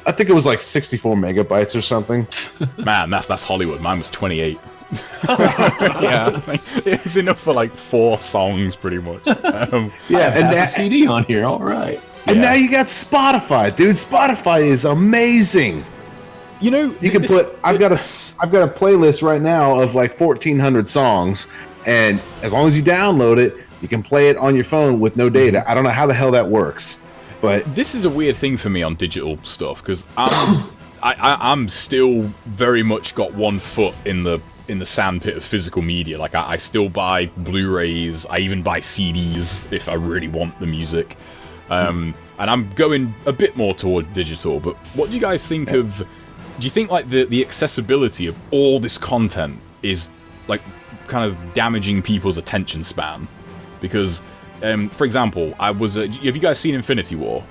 I think it was like 64 megabytes or something. Man, that's Hollywood. Mine was 28. Yeah, it's enough for like 4 songs, pretty much. Yeah, and that CD on here. All right. And now you got Spotify, dude. Spotify is amazing. You know, you can put. I've got a playlist right now of like 1,400 songs, and as long as you download it, you can play it on your phone with no data. I don't know how the hell that works, but this is a weird thing for me on digital stuff because I'm still very much got one foot in the sandpit of physical media. Like I still buy Blu-rays. I even buy CDs if I really want the music. And I'm going a bit more toward digital. But what do you guys think of? Do you think like the accessibility of all this content is like kind of damaging people's attention span? Because, for example, have you guys seen Infinity War?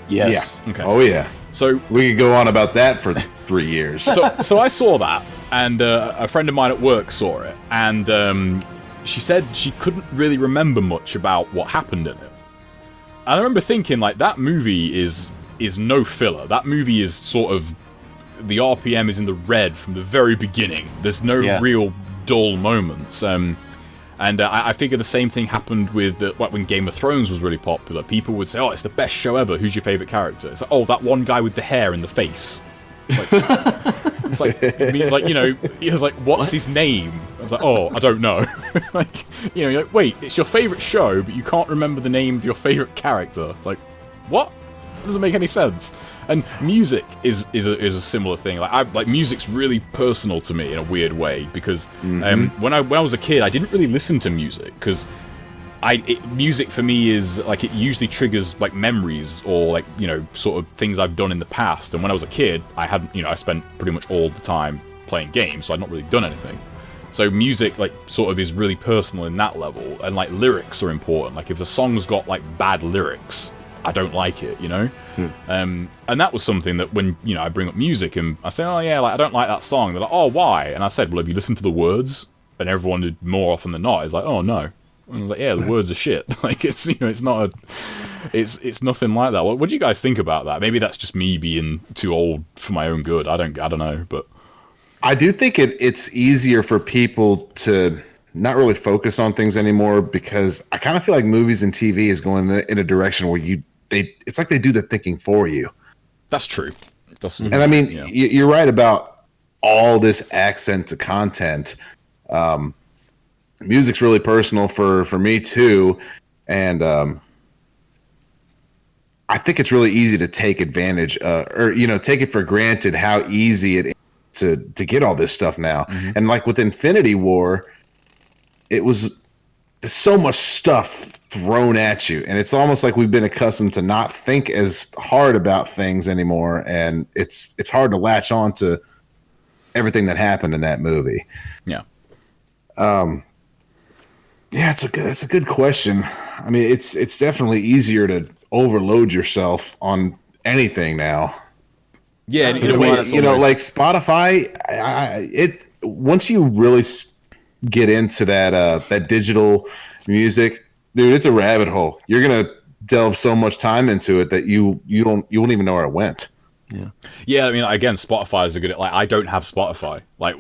Yes. Yeah. Okay. Oh yeah. So we could go on about that for 3 years. So I saw that, and a friend of mine at work saw it, and she said she couldn't really remember much about what happened in it. And I remember thinking, like, that movie is no filler. That movie is sort of, the RPM is in the red from the very beginning. There's no real dull moments. And I figure the same thing happened with when Game of Thrones was really popular. People would say, "Oh, it's the best show ever. Who's your favorite character?" It's like, "Oh, that one guy with the hair and the face." It's like you know, he was like, "What's his name?" I was like, "Oh, I don't know." Like, you know, you're like, wait, it's your favorite show, but you can't remember the name of your favorite character. Like, what? That doesn't make any sense. And music is a similar thing. Like music's really personal to me in a weird way because when I was a kid, I didn't really listen to music because music for me is like, it usually triggers like memories or like, you know, sort of things I've done in the past. And when I was a kid, I spent pretty much all the time playing games, so I'd not really done anything. So music like sort of is really personal in that level, and like lyrics are important. Like if a song's got like bad lyrics, I don't like it, you know? And that was something that when, you know, I bring up music and I say, oh yeah, like I don't like that song. They're like, oh, why? And I said, well, have you listened to the words? And everyone did, more often than not, is like, oh no. And I was like, yeah, the words are shit. Like it's, you know, it's not it's nothing like that. What do you guys think about that? Maybe that's just me being too old for my own good. I don't know, but I do think it's easier for people to not really focus on things anymore because I kind of feel like movies and TV is going in a direction where it's like they do the thinking for you. That's true. And I mean, you're right about all this accent to content. Music's really personal for me too, and I think it's really easy to take advantage or you know, take it for granted how easy it is to get all this stuff now. And like with Infinity War, there's so much stuff thrown at you, and it's almost like we've been accustomed to not think as hard about things anymore, and it's hard to latch on to everything that happened in that movie. Yeah. Yeah, it's a good question. I mean, it's definitely easier to overload yourself on anything now. Yeah, in a way, you know, like Spotify, once you really get into that digital music, dude, it's a rabbit hole. You're gonna delve so much time into it that you won't even know where it went. Yeah. I mean, again, Spotify is a good. Like, I don't have Spotify. Like,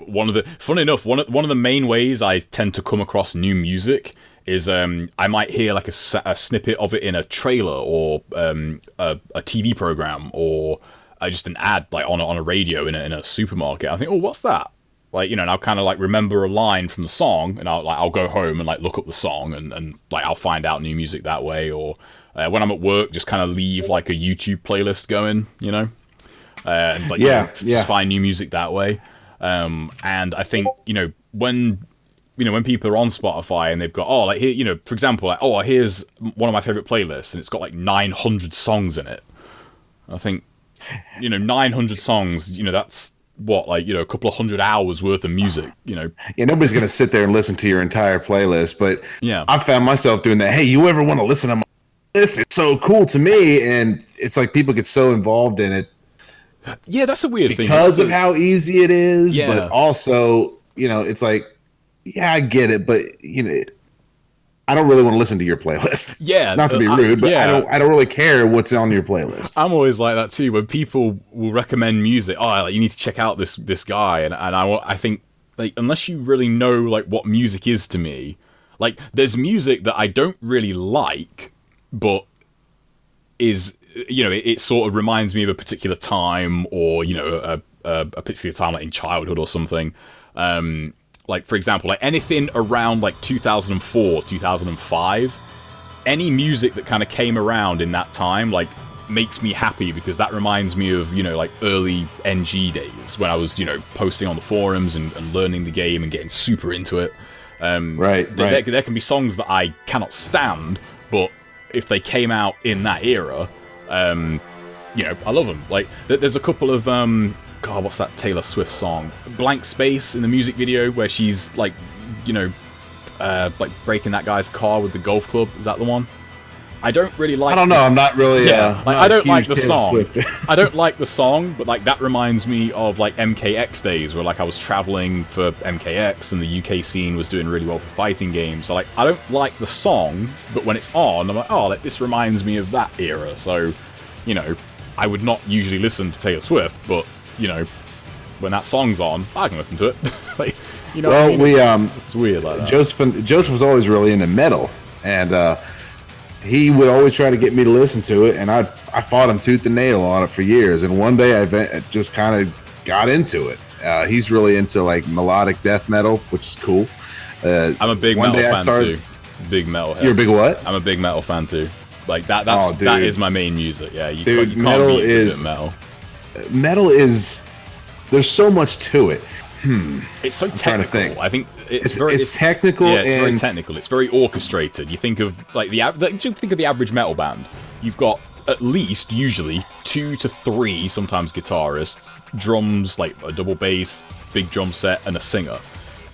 funny enough, one of the main ways I tend to come across new music is I might hear like a snippet of it in a trailer or a TV program or just an ad like on a radio in a supermarket. I think, oh, what's that? Like, you know, and I'll kind of like remember a line from the song, and I'll go home and like look up the song, and like I'll find out new music that way. Or when I'm at work, just kind of leave like a YouTube playlist going, you know, and like find new music that way. And I think, you know, when people are on Spotify and they've got, oh, like here, you know, for example, like, oh, here's one of my favorite playlists, and it's got like 900 songs in it. I think, you know, 900 songs, you know, that's what, like, you know, a couple of 100 hours worth of music, you know. Yeah, nobody's gonna sit there and listen to your entire playlist, but yeah, I found myself doing that. Hey, you ever want to listen to my list? It's so cool to me, and it's like people get so involved in it. Yeah, that's a weird thing because of how easy it is. Yeah. But also, you know, it's like, yeah, I get it, but you know, I don't really want to listen to your playlist. Yeah, Not to be rude, but yeah. I don't really care what's on your playlist. I'm always like that too. When people will recommend music, like, you need to check out this guy, and I think, like, unless you really know like what music is to me, like, there's music that I don't really like, but is, you know, it sort of reminds me of a particular time, or, you know, a particular time, like in childhood or something. Like, for example, like anything around like 2004, 2005, any music that kind of came around in that time, like, makes me happy, because that reminds me of, you know, like early NG days when I was, you know, posting on the forums and learning the game and getting super into it. Right. There can be songs that I cannot stand, but if they came out in that era, you know, I love them. Like, there's a couple of God, what's that Taylor Swift song? Blank Space in the music video where she's like, you know, like breaking that guy's car with the golf club. Is that the one? I don't really like. I don't know. I'm not really. Yeah, like, I don't like the song. I don't like the song, but like that reminds me of like MKX days, where like I was traveling for MKX and the UK scene was doing really well for fighting games. So like, I don't like the song, but when it's on, I'm like, oh, like, this reminds me of that era. So, you know, I would not usually listen to Taylor Swift, but, you know, when that song's on, I can listen to it. Like, you know, well, what I mean? It's weird like that. Joseph was always really into metal, and he would always try to get me to listen to it, and I fought him tooth and nail on it for years. And one day I just kind of got into it. He's really into like melodic death metal, which is cool. I'm a big metal fan too. Big metal head. You're a big what? I'm a big metal fan too. Like that is my main music. Yeah, you can't metal beat is metal. Metal is, there's so much to it. It's so technical. I think it's technical. Yeah, it's very technical. It's very orchestrated. You think of like just think of the average metal band. You've got at least usually 2 to 3, sometimes guitarists, drums, like a double bass, big drum set, and a singer.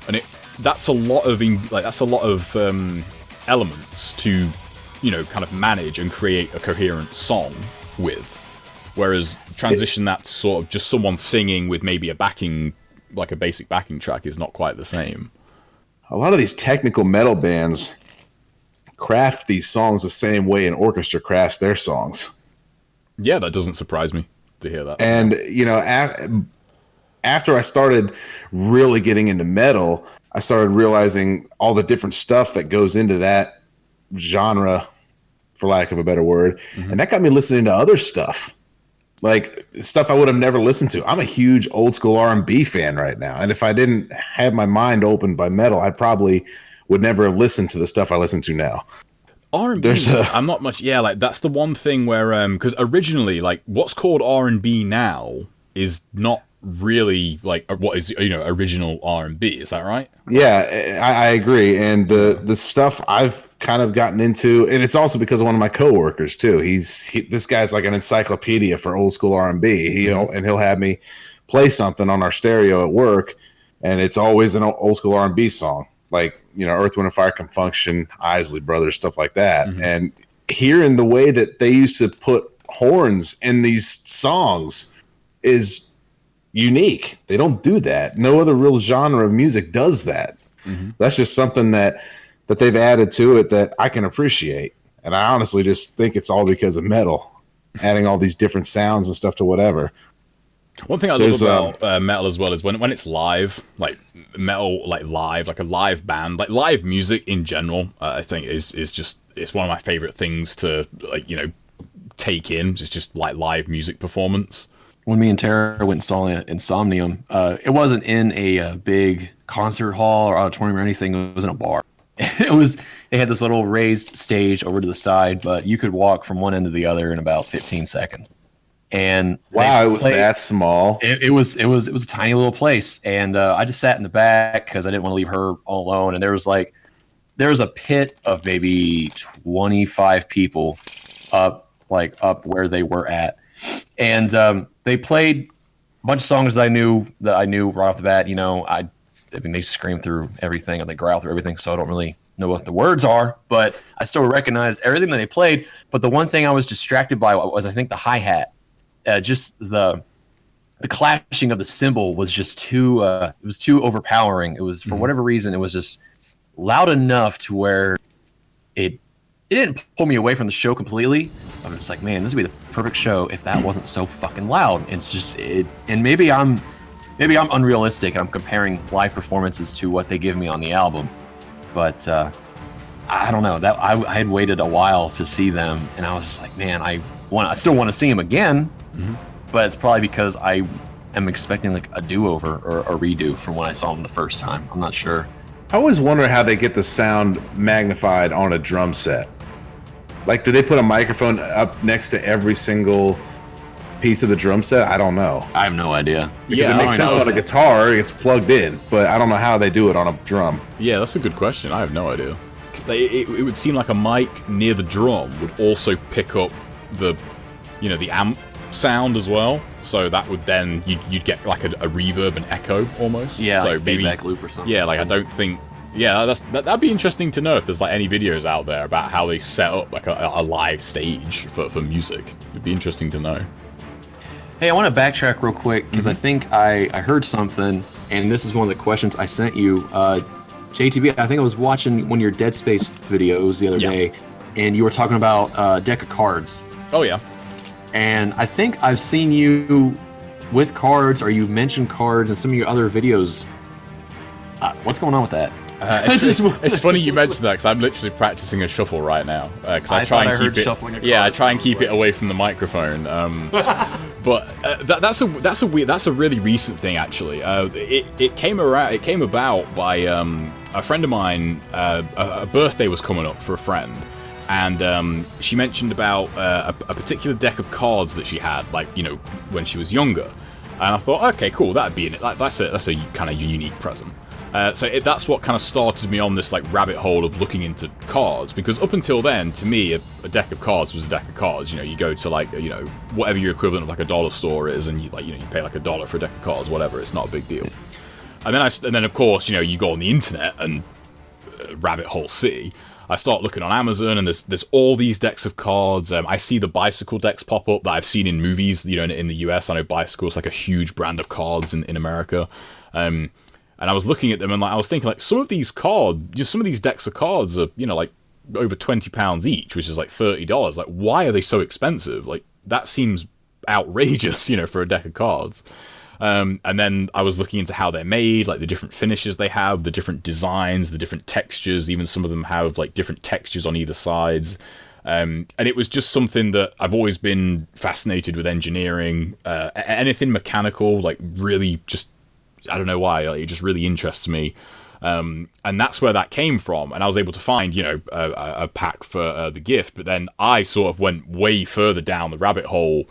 And that's a lot of elements to, you know, kind of manage and create a coherent song with. Whereas transition that to sort of just someone singing with maybe a backing, like a basic backing track, is not quite the same. A lot of these technical metal bands craft these songs the same way an orchestra crafts their songs. Yeah, that doesn't surprise me to hear that. And, you know, after I started really getting into metal, I started realizing all the different stuff that goes into that genre, for lack of a better word. Mm-hmm. And that got me listening to other stuff. Like stuff I would have never listened to. I'm a huge old school R&B fan right now, and if I didn't have my mind opened by metal, I probably would never have listened to the stuff I listen to now. R&B, I'm not much. Yeah, like that's the one thing where, because originally, like what's called R&B now is not really like what is, you know, original R&B. Is that right? Yeah, I agree. And the stuff I've kind of gotten into, and it's also because of one of my coworkers too. This guy's like an encyclopedia for old school R&B. He'll have me play something on our stereo at work, and it's always an old school R&B song, like, you know, Earth, Wind and Fire, Can Function, Isley Brothers, stuff like that. Mm-hmm. And hearing the way that they used to put horns in these songs is unique. They don't do that. No other real genre of music does that. Mm-hmm. That's just something that they've added to it that I can appreciate. And I honestly just think it's all because of metal, adding all these different sounds and stuff to whatever. One thing I love about metal as well is when it's live, like metal, like live, like a live band, like live music in general, I think is just, it's one of my favorite things to, like, you know, take in. It's just like live music performance. When me and Tara went and saw Insomnium, it wasn't in a big concert hall or auditorium or anything. It was in a bar. They had this little raised stage over to the side, but you could walk from one end to the other in about 15 seconds. And wow, it was that small. It was a tiny little place, and I just sat in the back because I didn't want to leave her all alone. And there was a pit of maybe 25 people up where they were at. And they played a bunch of songs that I knew right off the bat. You know, I mean, they scream through everything and they growl through everything, so I don't really know what the words are, but I still recognized everything that they played. But the one thing I was distracted by was, I think, the hi-hat. Just the clashing of the cymbal was just too overpowering. It was, for whatever reason, it was just loud enough to where it didn't pull me away from the show completely. I'm just like, man, this would be the perfect show if that wasn't so fucking loud. It's just and maybe I'm unrealistic and I'm comparing live performances to what they give me on the album, but I don't know. That I had waited a while to see them, and I was just like, man, I still want to see them again, but it's probably because I am expecting like a do-over or a redo from when I saw them the first time. I'm not sure. I always wonder how they get the sound magnified on a drum set. Like, do they put a microphone up next to every single piece of the drum set? I don't know. I have no idea. Because it makes sense on a guitar, it's plugged in, but I don't know how they do it on a drum. Yeah, that's a good question. I have no idea. It would seem like a mic near the drum would also pick up the amp sound as well. So that would then you'd get like a reverb and echo almost. Yeah, so like feedback loop or something. Yeah, like I don't think. Yeah, that'd be interesting to know if there's like any videos out there about how they set up like a live stage for music. It'd be interesting to know. Hey, I want to backtrack real quick because I think I heard something, and this is one of the questions I sent you. JTB, I think I was watching one of your Dead Space videos the other day, and you were talking about a deck of cards. Oh, yeah. And I think I've seen you with cards, or you mentioned cards in some of your other videos. What's going on with that? It's funny you mentioned that because I'm literally practicing a shuffle right now. Because I try and keep it. Yeah, I try and keep it away from the microphone. But that's a really recent thing actually. It came about by a friend of mine. A birthday was coming up for a friend, and she mentioned about a particular deck of cards that she had, like when she was younger. And I thought, okay, cool, that'd be in it. That's a kind of unique present. So that's what kind of started me on this like rabbit hole of looking into cards, because up until then, to me, a deck of cards was a deck of cards. You go to like whatever your equivalent of like a dollar store is, and you pay like $1 for a deck of cards, whatever. It's not a big deal. And then of course you go on the internet and rabbit hole city. I start looking on Amazon, and there's all these decks of cards. I see the bicycle decks pop up that I've seen in movies. In the US, I know Bicycle is like a huge brand of cards in America. And I was looking at them, and I was thinking, like, some of these cards, some of these decks of cards are, like, over £20 each, which is like $30. Like, why are they so expensive? Like, that seems outrageous, for a deck of cards. And then I was looking into how they're made, like the different finishes they have, the different designs, the different textures. Even some of them have like different textures on either sides. And it was just something that I've always been fascinated with engineering, anything mechanical, like really just. I don't know why, it just really interests me. And that's where that came from. And I was able to find, a pack for the gift. But then I sort of went way further down the rabbit hole.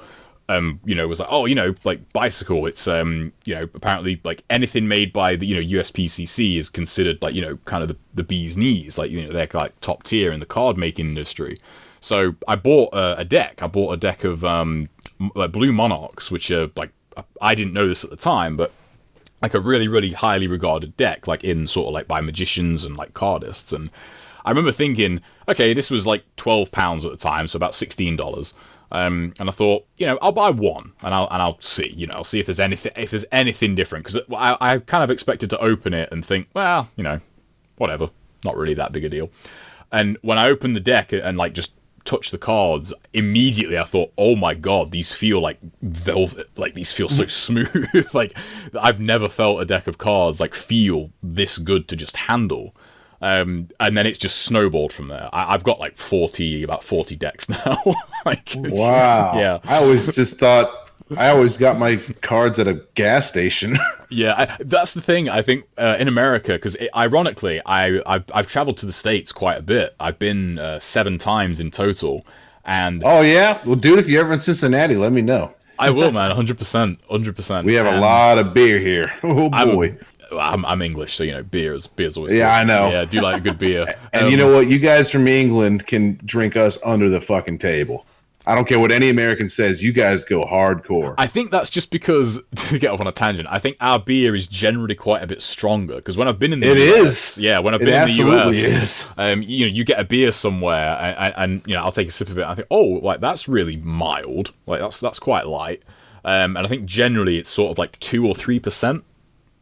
Was like, like Bicycle. It's, apparently like anything made by the, USPCC is considered like, kind of the bee's knees. Like, they're like top tier in the card making industry. So I bought a deck. I bought a deck of like Blue Monarchs, which are like, I didn't know this at the time, but like a really, really highly regarded deck, like in sort of like by magicians and like cardists. And I remember thinking, okay, this was like £12 at the time, so about $16. And I thought, I'll buy one and I'll see, I'll see if there's anything different, because I kind of expected to open it and think, well, whatever, not really that big a deal. And when I opened the deck and like just touch the cards, immediately I thought, oh my god, these feel like velvet, like these feel so smooth. Like I've never felt a deck of cards like feel this good to just handle. And then it's just snowballed from there. I've got like about 40 decks now. Like, wow. Yeah. I always got my cards at a gas station. Yeah, that's the thing. I think in America, because ironically, I've traveled to the States quite a bit. I've been 7 times in total. And oh yeah, well, dude, if you're ever in Cincinnati, let me know. I will, man. 100%. We have a lot of beer here. Oh boy. I'm English, so beer's always yeah, good. I know. Yeah, I do like a good beer. And you know what? You guys from England can drink us under the fucking table. I don't care what any American says. You guys go hardcore. I think that's just because, to get off on a tangent, I think our beer is generally quite a bit stronger. Because when I've been in the US, yeah, when I've been in the US, you get a beer somewhere, and I'll take a sip of it. And I think, oh, like that's really mild. Like that's quite light. And I think generally it's sort of like 2 or 3%.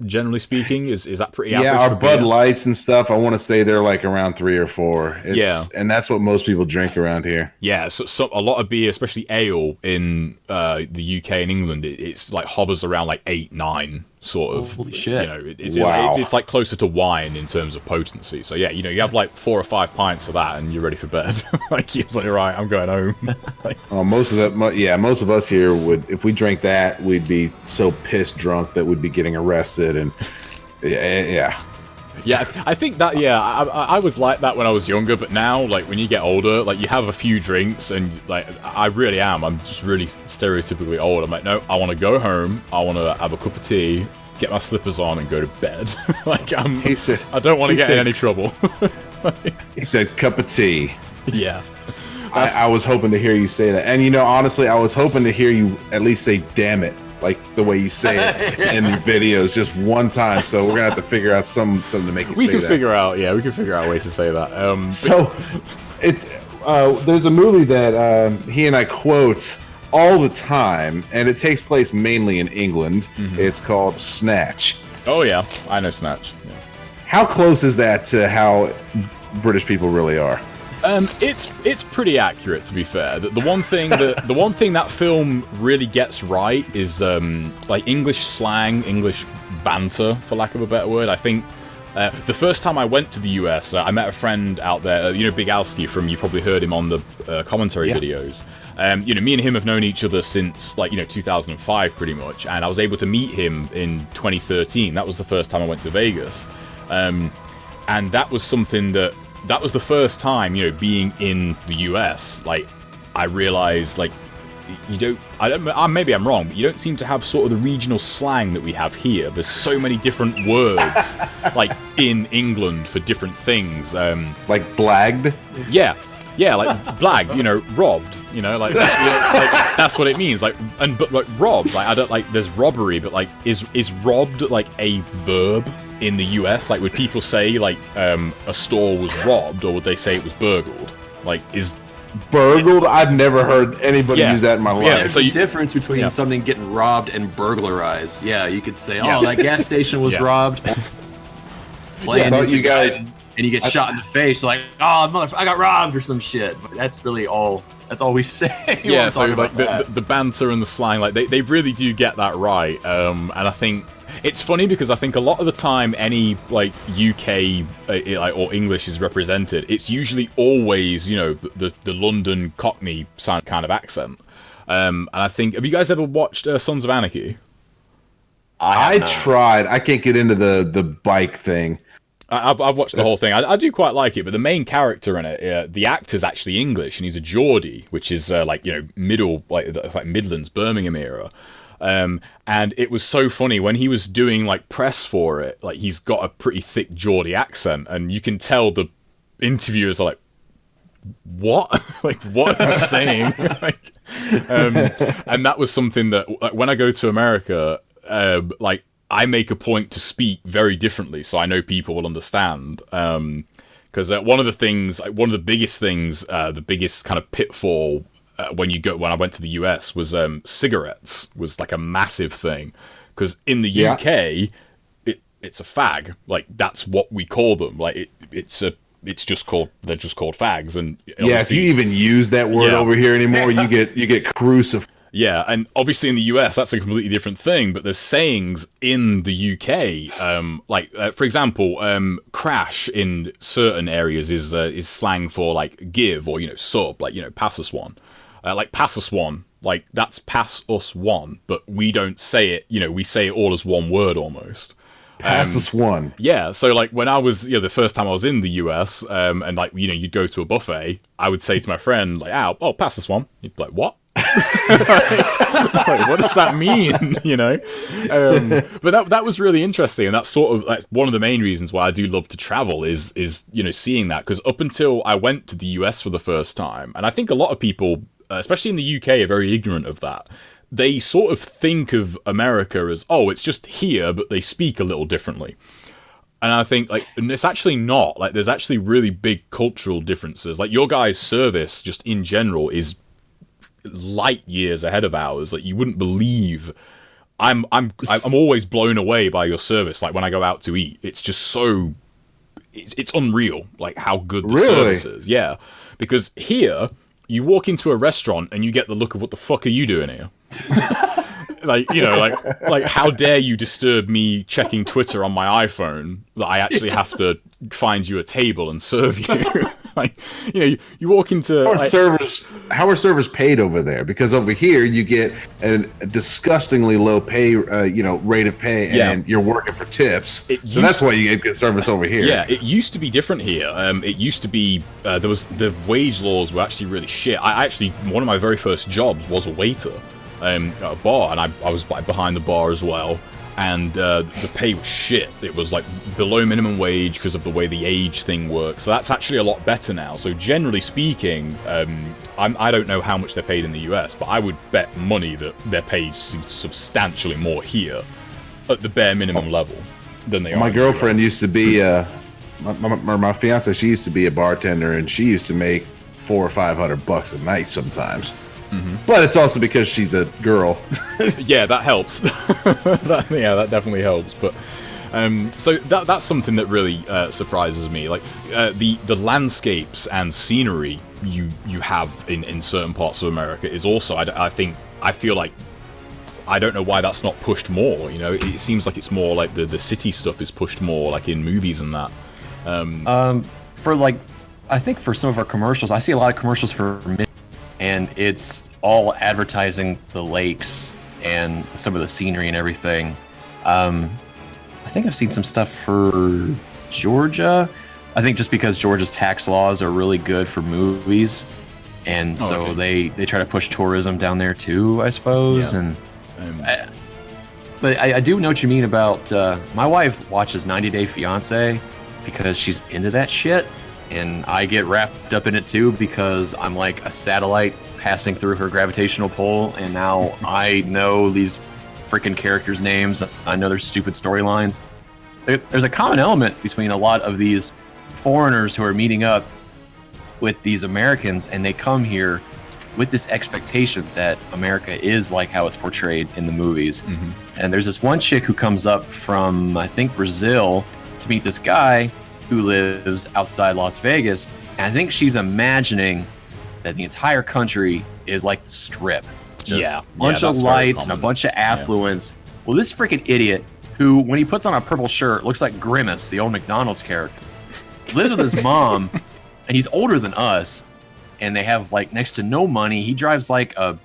generally speaking? Is that pretty average? Yeah, our for Bud beer? Lights and stuff. I want to say they're like around 3 or 4. And that's what most people drink around here. Yeah, so a lot of beer, especially ale in the UK and England, it's like hovers around like 8, 9 sort of. Holy shit. You know, Wow. it's like closer to wine in terms of potency. So yeah, you know, you have like 4 or 5 pints of that, and you're ready for bed. Like you're like, right, I'm going home. Like, Most of us here would, if we drank that, we'd be so pissed drunk that we'd be getting arrested. And yeah. yeah, I think that. Yeah, I was like that when I was younger, but now, like when you get older, like you have a few drinks, and like I really am. I'm just really stereotypically old. I'm like, no, I want to go home. I want to have a cup of tea, get my slippers on, and go to bed. Like I don't want to get in any trouble. He said, "Cup of tea." Yeah. I was hoping to hear you say that, and honestly, I was hoping to hear you at least say "damn it," like the way you say it in your videos, just one time. So we're gonna have to figure out something to make you say that. We can figure out a way to say that. So there's a movie that he and I quote all the time, and it takes place mainly in England. Mm-hmm. It's called Snatch. Oh yeah, I know Snatch. Yeah. How close is that to how British people really are? It's pretty accurate, to be fair. The one thing that film really gets right is like English slang, English banter, for lack of a better word. I think the first time I went to the US, I met a friend out there, Big Alski from, you probably heard him on the commentary videos. Me and him have known each other since 2005 pretty much, and I was able to meet him in 2013. That was the first time I went to Vegas, and that was something that was the first time, being in the US, like, I realized, like, maybe I'm wrong, but you don't seem to have sort of the regional slang that we have here. There's so many different words, like, in England for different things. Like blagged? Yeah, like, blagged, robbed, like, that's what it means, like, but robbed, like, I don't, like, there's robbery, but, like, is robbed, like, a verb in the US? Like, would people say, like, a store was robbed, or would they say it was burgled? Like, is burgled? I've never heard anybody use that in my life. Yeah, there's a difference between something getting robbed and burglarized. Yeah, you could say, oh, that gas station was robbed. I thought you guys... And you get shot in the face, like, oh, motherfucker, I got robbed or some shit. But that's really all... That's all we say. Yeah, so like the banter and the slang, like they really do get that right. And I think it's funny because I think a lot of the time any like UK or English is represented, it's usually always the London Cockney sound kind of accent. And I think, have you guys ever watched Sons of Anarchy? I tried. I can't get into the bike thing. I've watched the whole thing. I do quite like it, but the main character in it, the actor's actually English, and he's a Geordie, which is middle, like Midlands, Birmingham era. And it was so funny when he was doing like press for it. Like, he's got a pretty thick Geordie accent, and you can tell the interviewers are like, "What? Like, what are you saying?" Like, and that was something that, like, when I go to America, like, I make a point to speak very differently, so I know people will understand. Because one of the biggest things, the biggest kind of pitfall when I went to the US was cigarettes was like a massive thing. Because in the UK, it's a fag. Like, that's what we call them. Like, they're just called fags. And if you even use that word over here anymore, you get crucified. Yeah, and obviously in the US, that's a completely different thing, but there's sayings in the UK, for example, crash in certain areas is slang for, like, give, or, sub, like, pass us one. Like, pass us one, like, that's pass us one, but we don't say it, we say it all as one word almost. Pass us one. Yeah, so, like, when I was, the first time I was in the US, and, like, you'd go to a buffet, I would say to my friend, like, oh, pass us one. He'd be like, what? Like, what does that mean? But that was really interesting, and that's sort of like one of the main reasons why I do love to travel is seeing that, because up until I went to the US for the first time, and I think a lot of people, especially in the UK, are very ignorant of that. They sort of think of America as, oh, it's just here, but they speak a little differently. And I think, like, and it's actually not. Like, there's actually really big cultural differences. Like, your guys' service, just in general, is light years ahead of ours. Like, you wouldn't believe I'm always blown away by your service. Like when I go out to eat, it's just so it's unreal. Like how good the service is. Yeah, because here you walk into a restaurant and you get the look of what the fuck are you doing here? Like, you know, like how dare you disturb me checking Twitter on my iPhone that I actually have to find you a table and serve you. Like, you know, you walk into how are servers paid over there? Because over here you get a disgustingly low pay, rate of pay, and you're working for tips. So that's why you get good service over here. Yeah, it used to be different here. It used to be the wage laws were actually really shit. One of my very first jobs was a waiter. At a bar, and I was behind the bar as well, and the pay was shit. It was like below minimum wage because of the way the age thing works. So that's actually a lot better now. So generally speaking, I don't know how much they're paid in the US, but I would bet money that they're paid substantially more here at the bare minimum level than they are. My girlfriend used to be my fiance. She used to be a bartender, and she used to make $400 or $500 a night sometimes. Mm-hmm. But it's also because she's a girl. Yeah, that helps. That definitely helps. But so that's something that really surprises me. Like the landscapes and scenery you have in certain parts of America is also. I feel like I don't know why that's not pushed more. You know, it seems like it's more like the city stuff is pushed more, like in movies and that. I think for some of our commercials, I see a lot of commercials for. And it's all advertising the lakes and some of the scenery and everything. I think I've seen some stuff for Georgia. I think just because Georgia's tax laws are really good for movies, and so they try to push tourism down there too, I suppose. Yeah. But I do know what you mean about. My wife watches 90 Day Fiance because she's into that shit. And I get wrapped up in it too because I'm like a satellite passing through her gravitational pull, and now I know these freaking characters' names. I know their stupid storylines. There's a common element between a lot of these foreigners who are meeting up with these Americans, and they come here with this expectation that America is like how it's portrayed in the movies. Mm-hmm. And there's this one chick who comes up from, I think, Brazil to meet this guy who lives outside Las Vegas, and I think she's imagining that the entire country is like the Strip. Just a bunch of lights and a bunch of affluence. Yeah. Well, this freaking idiot, who, when he puts on a purple shirt, looks like Grimace, the old McDonald's character, lives with his mom, and he's older than us, and they have like next to no money. He drives like a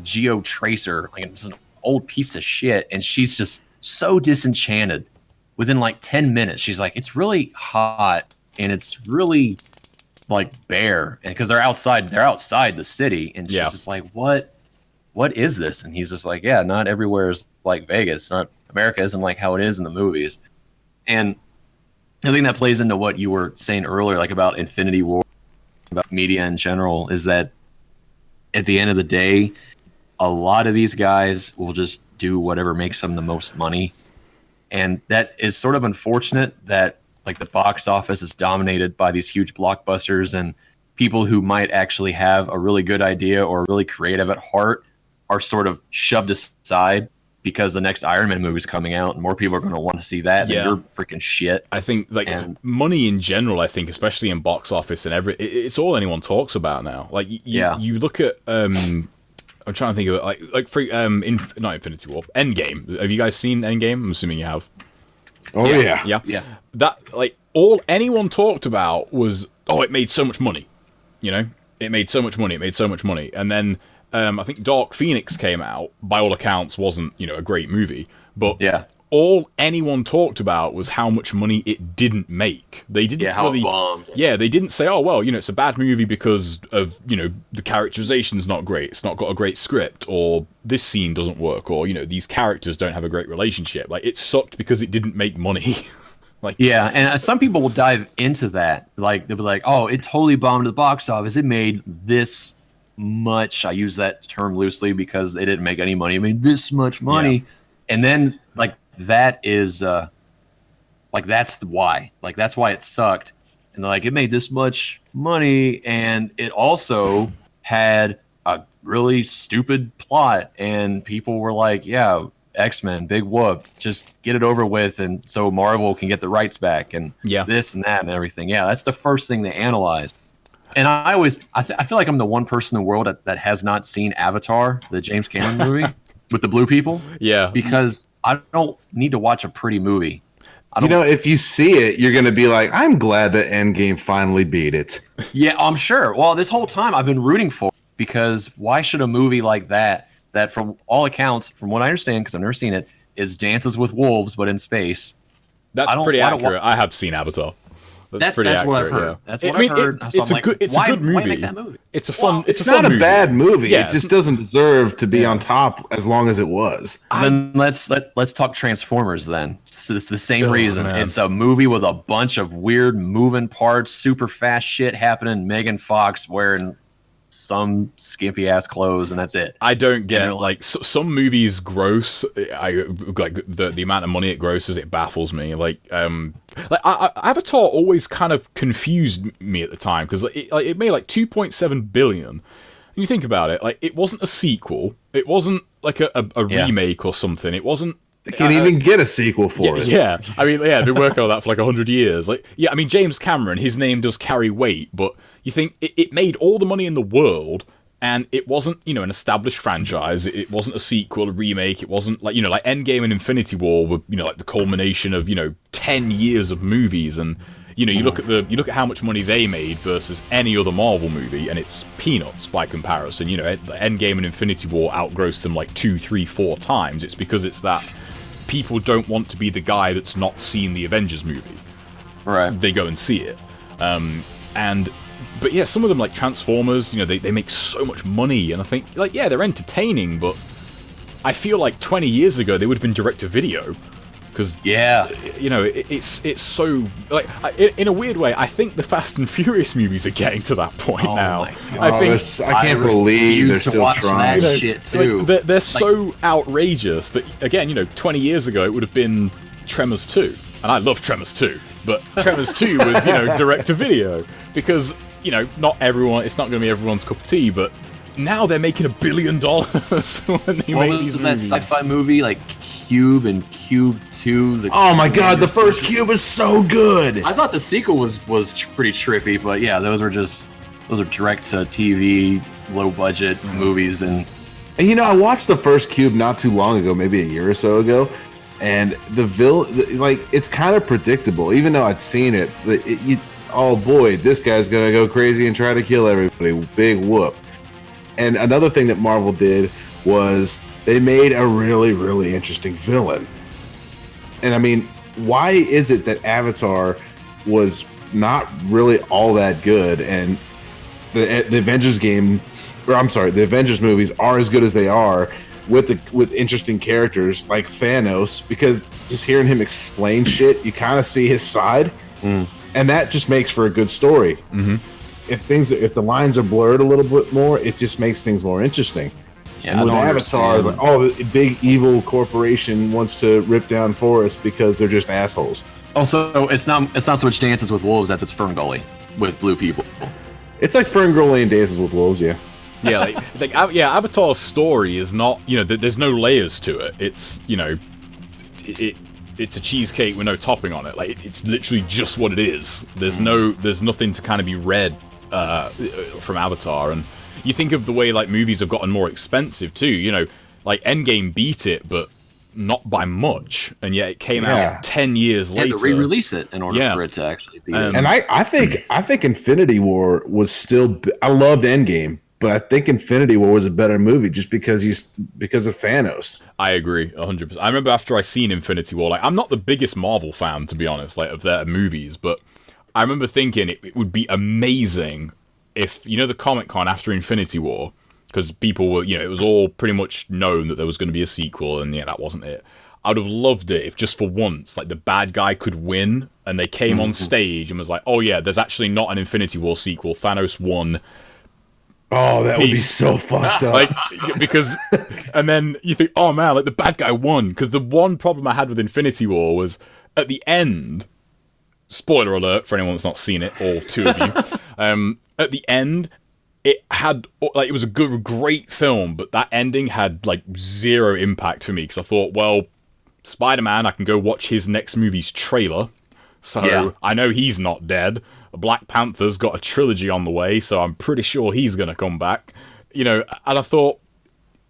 Geo Tracer, like it's an old piece of shit, and she's just so disenchanted. Within like 10 minutes, she's like, it's really hot and it's really like bare. And because they're outside the city. And she's just like, what is this? And he's just like, yeah, not everywhere is like Vegas. Not America isn't like how it is in the movies. And I think that plays into what you were saying earlier, like about Infinity War, about media in general, is that at the end of the day, a lot of these guys will just do whatever makes them the most money. And that is sort of unfortunate that like the box office is dominated by these huge blockbusters, and people who might actually have a really good idea or really creative at heart are sort of shoved aside because the next Iron Man movie is coming out and more people are going to want to see that. Yeah. And you're freaking shit. I think money in general, I think, especially in box office and it's all anyone talks about now. Like you look at, I'm trying to think of it, like free, not Infinity War, Endgame. Have you guys seen Endgame? I'm assuming you have. Oh yeah. That like all anyone talked about was, it made so much money. You know, it made so much money, and then I think Dark Phoenix came out. By all accounts, wasn't a great movie, but all anyone talked about was how much money it didn't make. They didn't how it bombed. Yeah, they didn't say, it's a bad movie because of, the characterization's not great. It's not got a great script, or this scene doesn't work, or, these characters don't have a great relationship. Like, it sucked because it didn't make money. And some people will dive into that. Like, they'll be like, it totally bombed at the box office. It made this much. I use that term loosely because they didn't make any money. It made this much money. Yeah. And then, that is that's why. That's why it sucked. And it made this much money, and it also had a really stupid plot, and people were like, yeah, X-Men, big whoop, just get it over with, and so Marvel can get the rights back, and this and that and everything. Yeah, that's the first thing they analyzed. And I feel like I'm the one person in the world that has not seen Avatar, the James Cameron movie with the blue people. Yeah, because I don't need to watch a pretty movie. If you see it, you're going to be like, I'm glad that Endgame finally beat it. Yeah, I'm sure. Well, this whole time I've been rooting for it, because why should a movie like that from all accounts, from what I understand, because I've never seen it, is Dances with Wolves, but in space. That's pretty accurate. I have seen Avatar. That's pretty accurate. What I've heard. Yeah. That's what I've heard. It's a good movie. Why make that movie? It's a fun. It's not a bad movie. Yeah, it just doesn't deserve to be on top as long as it was. Then let's talk Transformers. Then so it's the same reason. Man. It's a movie with a bunch of weird moving parts, super fast shit happening. Megan Fox wearing some skimpy ass clothes, and that's it. I don't get some movies gross. The amount of money it grosses, it baffles me. Avatar always kind of confused me at the time, because it made like 2.7 billion. And you think about it, like, it wasn't a sequel, it wasn't like a remake or something. It wasn't. They can't even get a sequel for it. Yeah, I mean, they've been working on that for like 100 years. I mean, James Cameron, his name does carry weight, but you think it made all the money in the world, and it wasn't, an established franchise. It wasn't a sequel, a remake. It wasn't like Endgame and Infinity War were, like the culmination of 10 years of movies, and you look at how much money they made versus any other Marvel movie, and it's peanuts by comparison. Endgame and Infinity War outgrossed them like 2, 3, 4 times. It's because it's that people don't want to be the guy that's not seen the Avengers movie. Right. They go and see it. But yeah, some of them, like Transformers, they make so much money, and I think, they're entertaining, but I feel like 20 years ago they would have been direct-to-video. Because, it's so, in a weird way, I think the Fast and Furious movies are getting to that point now. I can't believe they're still trying. That shit too. They're so outrageous that, again, 20 years ago it would have been Tremors 2. And I love Tremors 2, but Tremors 2 was, direct-to-video. Because, not everyone, it's not going to be everyone's cup of tea, but now they're making $1 billion when they make these movies. That sci-fi movie, like Cube and Cube 2. Oh my god, the first Cube is so good! I thought the sequel was pretty trippy, but yeah, those are direct-to-TV, low-budget movies. And I watched the first Cube not too long ago, maybe a year or so ago, and the villain, it's kind of predictable, even though I'd seen it. Oh boy, this guy's gonna go crazy and try to kill everybody. Big whoop. And another thing that Marvel did was they made a really, really interesting villain. And I mean, why is it that Avatar was not really all that good, and the Avengers the Avengers movies are as good as they are with interesting characters like Thanos? Because just hearing him explain shit, you kind of see his side. And that just makes for a good story. Mm-hmm. If the lines are blurred a little bit more, it just makes things more interesting. Yeah, and with Avatar, it's like, the big evil corporation wants to rip down forests because they're just assholes. Also, it's not so much Dances with Wolves as it's Ferngully with blue people. It's like Ferngully and Dances with Wolves, yeah. Yeah, Avatar's story is not, there's no layers to it. It's, it's a cheesecake with no topping on it. It's literally just what it is. There's nothing to kind of be read from Avatar. And you think of the way movies have gotten more expensive too. Endgame beat it, but not by much. And yet it came out 10 years later. You had to re-release it in order for it to actually be. And I think Infinity War was still. I loved Endgame, but I think Infinity War was a better movie just because of Thanos. I agree 100%. I remember after I seen Infinity War, I'm not the biggest Marvel fan, to be honest, of their movies, but I remember thinking it would be amazing if, the Comic-Con after Infinity War, because people were, it was all pretty much known that there was going to be a sequel, and that wasn't it. I would have loved it if just for once, the bad guy could win, and they came on stage and was like, oh yeah, there's actually not an Infinity War sequel, Thanos won. Oh, that would be so fucked up. Because, and then you think, oh man, the bad guy won. Because the one problem I had with Infinity War was at the end, spoiler alert for anyone that's not seen it, all two of you, at the end, it had like it was a great film, but that ending had like zero impact for me because I thought, well, Spider-Man, I can go watch his next movie's trailer, so I know he's not dead. Black Panther's got a trilogy on the way, so I'm pretty sure he's gonna come back. You know, and I thought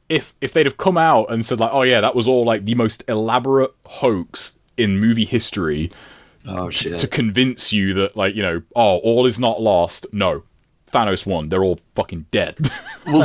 if they'd have come out and said like, oh yeah, that was all like the most elaborate hoax in movie history, to convince you that like, you know, oh, all is not lost. No. Thanos won. They're all fucking dead. Well,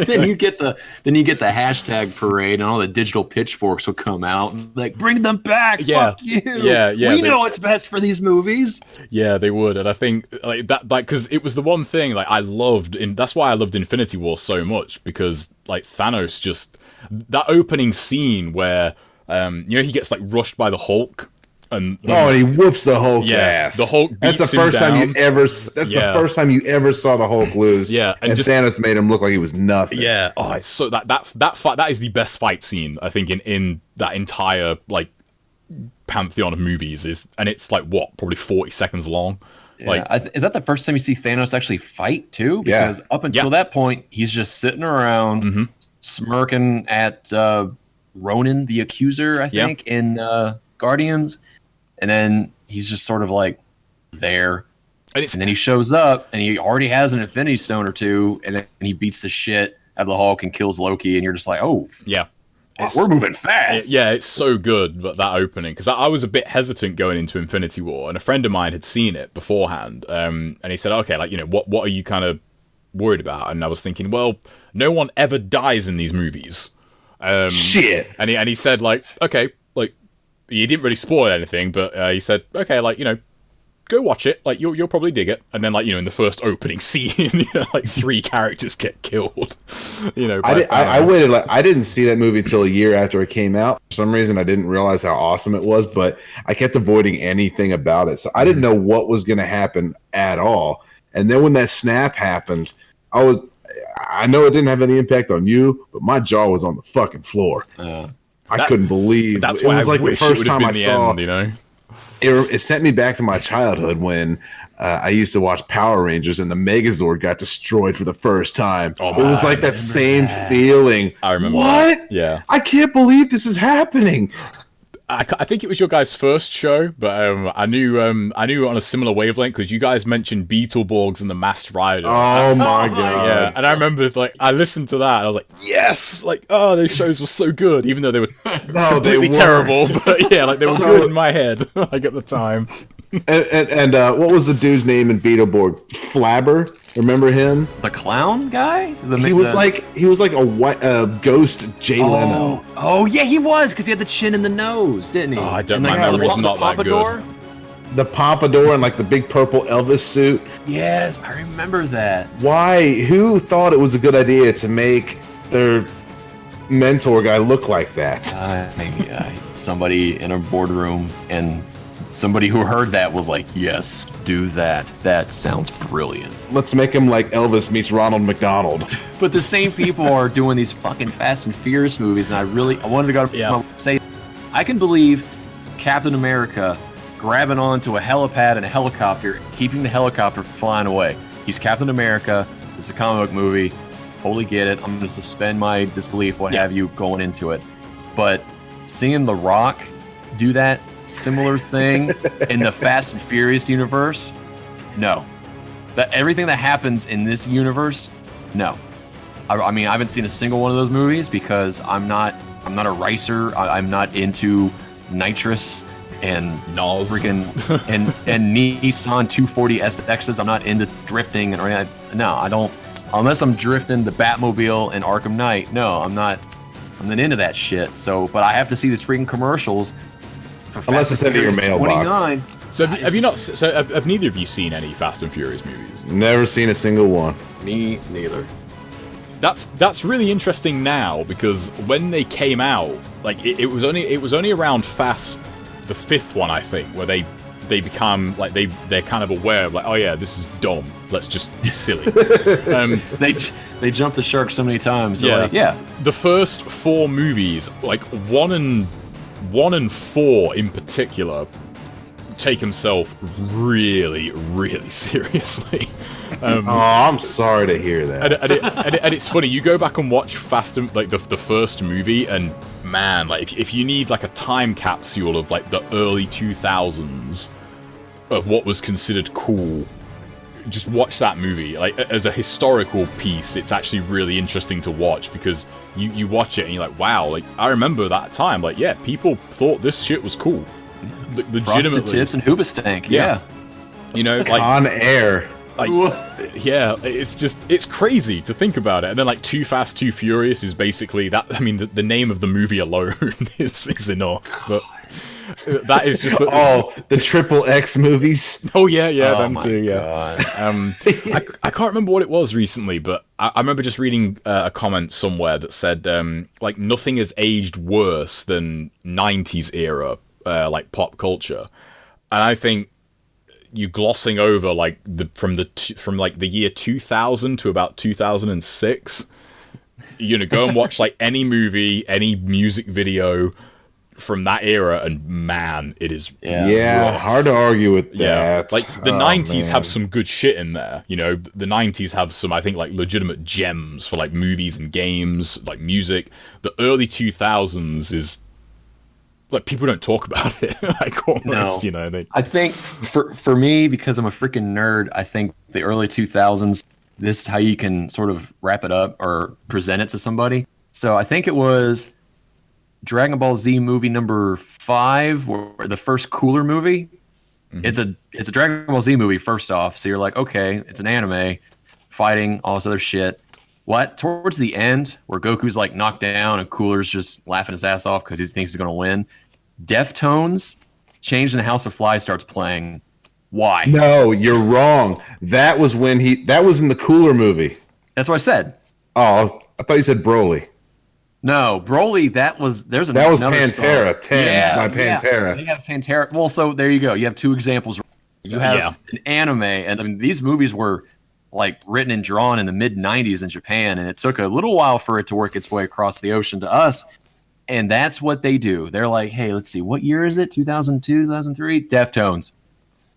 then you get the hashtag parade, and all the digital pitchforks will come out and like, bring them back. Yeah, fuck you. Yeah. We know what's best for these movies. Yeah, they would, and I think like that, like because it was the one thing like I loved. That's why I loved Infinity War so much, because like Thanos just that opening scene where you know, he gets like rushed by the Hulk. And he whoops the Hulk's ass. The Hulk beats That's the first him time down. you ever. That's the first time you ever saw the Hulk lose. Yeah, and just, Thanos made him look like he was nothing. Yeah. Oh, it's so that fight, that is the best fight scene I think in that entire like pantheon of movies and it's like what, probably 40 seconds long. Yeah. Like, is that the first time you see Thanos actually fight too? Because up until that point, he's just sitting around smirking at Ronan the Accuser, I think, in Guardians. And then he's just sort of like there. And then he shows up and he already has an Infinity Stone or two. And then he beats the shit out of the Hulk and kills Loki. And you're just like, oh, yeah, we're moving fast. It's so good, but that opening. Because I was a bit hesitant going into Infinity War. And a friend of mine had seen it beforehand. And he said, okay, like, you know, what are you kind of worried about? And I was thinking, well, no one ever dies in these movies. Shit. And he said, like, okay, like, he didn't really spoil anything, but he said, okay, like, you know, go watch it. Like, you'll probably dig it. And then, like, you know, in the first opening scene, you know, like 3 characters get killed. You know, I waited. Like, I didn't see that movie until a year after it came out. For some reason, I didn't realize how awesome it was, but I kept avoiding anything about it. So I didn't know what was going to happen at all. And then when that snap happened, I know it didn't have any impact on you, but my jaw was on the fucking floor. I couldn't believe that's it. Why was I like wish the first time I the saw end, you know. It sent me back to my childhood when I used to watch Power Rangers and the Megazord got destroyed for the first time. It was like that same feeling. I remember. What? That. Yeah. I can't believe this is happening. I think it was your guys' first show, but I knew on a similar wavelength because you guys mentioned Beetleborgs and the Masked Rider. Oh my god! Yeah, and I remember like I listened to that and I was like, yes, like oh, those shows were so good, even though they were completely terrible. But yeah, like they were good in my head, like at the time. And what was the dude's name in Beetleborg? Flabber. Remember him? The clown guy? He was like a white ghost Jay Leno. Oh yeah, he was because he had the chin and the nose, didn't he? Oh, I don't. My memory was not that good. The pompadour and like the big purple Elvis suit. Yes, I remember that. Why? Who thought it was a good idea to make their mentor guy look like that? Maybe somebody in a boardroom and somebody who heard that was like, yes, do that. That sounds brilliant. Let's make him like Elvis meets Ronald McDonald. But the same people are doing these fucking Fast and Furious movies, and I wanted to go say, I can believe Captain America grabbing onto a helipad and a helicopter, keeping the helicopter flying away. He's Captain America. It's a comic book movie. Totally get it. I'm going to suspend my disbelief, what have you, going into it. But seeing The Rock do that similar thing in the Fast and Furious universe, no. Everything that happens in this universe, no. I mean, I haven't seen a single one of those movies because I'm not a racer. I'm not into nitrous and freaking and Nissan 240 SXs. I'm not into drifting and no, I don't. Unless I'm drifting the Batmobile and Arkham Knight, no, I'm not into that shit. So, but I have to see these freaking commercials. Unless it's into your mailbox. So have you not? So have neither of you seen any Fast and Furious movies? Never seen a single one. Me neither. That's really interesting now because when they came out, like it was only around Fast, the 5th one I think, where they become like they're kind of aware of like, oh yeah, this is dumb. Let's just be silly. They jumped the shark so many times. Yeah. The first 4 movies, like 1 and 4 in particular, take himself really, really seriously. I'm sorry to hear that. And it's funny. You go back and watch Fast and like the first movie, and man, like if you need like a time capsule of like the early 2000s of what was considered cool, just watch that movie. Like as a historical piece, it's actually really interesting to watch because you watch it and you're like, wow, like I remember that time. Like yeah, people thought this shit was cool. Legitimately. Frosted Tips and Hoobastank. Yeah. You know, like on air. Like, yeah, it's crazy to think about it. And then like Too Fast, Too Furious is basically that. I mean, the name of the movie alone is enough. But that is just the Triple X movies. Oh yeah, them too. Yeah. I can't remember what it was recently, but I remember just reading a comment somewhere that said like nothing has aged worse than 90s era like pop culture, and I think you glossing over like from like the year 2000 to about 2006. You're gonna go and watch like any movie, any music video from that era, and man, it is rough. Hard to argue with that. Like the 90s have some good shit in there, you know. The 90s have some, I think, like legitimate gems for like movies and games, like music. The early 2000s is like people don't talk about it. Like almost, you know. I think for me, because I'm a freaking nerd, I think the early 2000s, this is how you can sort of wrap it up or present it to somebody. So I think it was Dragon Ball Z movie number 5, or the first Cooler movie. Mm-hmm. It's a Dragon Ball Z movie, first off. So you're like, okay, it's an anime, fighting, all this other shit. What? Towards the end, where Goku's like knocked down and Cooler's just laughing his ass off because he thinks he's going to win, Deftones, Changed in the House of Flies starts playing. Why? No, you're wrong. That was when that was in the Cooler movie. That's what I said. Oh, I thought you said Broly. No, Broly, that was Pantera. Tens by Pantera. Yeah, they have Pantera. Well, so there you go. You have two examples. You have an anime, and I mean these movies were like written and drawn in the mid 90s in Japan, and it took a little while for it to work its way across the ocean to us. And that's what they do. They're like, hey, let's see, what year is it? 2002, 2003? Deftones.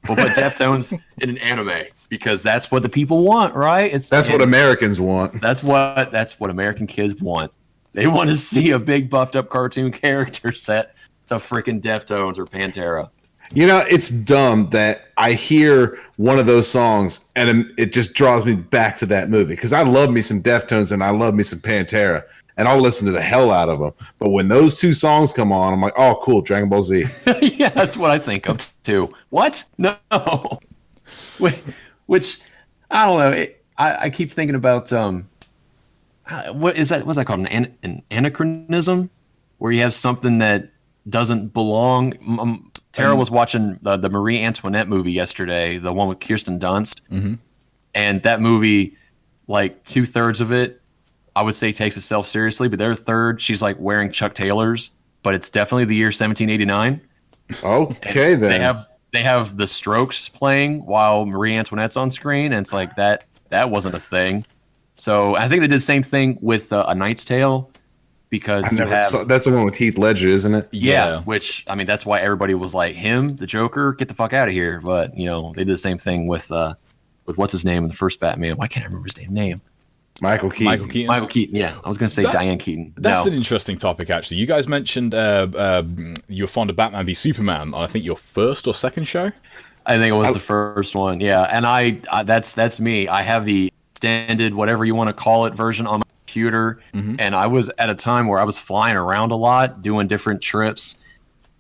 We'll put Deftones in an anime because that's what the people want, right? That's what Americans want. That's what American kids want. They want to see a big buffed up cartoon character set to freaking Deftones or Pantera. You know, it's dumb that I hear one of those songs and it just draws me back to that movie because I love me some Deftones and I love me some Pantera and I'll listen to the hell out of them. But when those two songs come on, I'm like, oh, cool, Dragon Ball Z. Yeah, that's what I think of too. What? No. Which I don't know. I keep thinking about what is that? What's that called? An anachronism, where you have something that doesn't belong. Tara was watching the Marie Antoinette movie yesterday, the one with Kirsten Dunst, and that movie, like 2/3 of it, I would say takes itself seriously, but their third, she's like wearing Chuck Taylors, but it's definitely the year 1789. Okay, then they have the Strokes playing while Marie Antoinette's on screen, and it's like that wasn't a thing. So I think they did the same thing with A Knight's Tale, because that's the one with Heath Ledger, isn't it? Yeah, which I mean that's why everybody was like, him, the Joker, get the fuck out of here. But you know they did the same thing with what's his name in the first Batman? Why can't I remember his name? Michael Keaton. Michael Keaton. Yeah, I was gonna say Diane Keaton. That's an interesting topic, actually. You guys mentioned you were fond of Batman v Superman on I think your first or second show. I think it was the first one. Yeah, and I that's me. I have the extended, whatever you want to call it, version on my computer, and I was at a time where I was flying around a lot, doing different trips,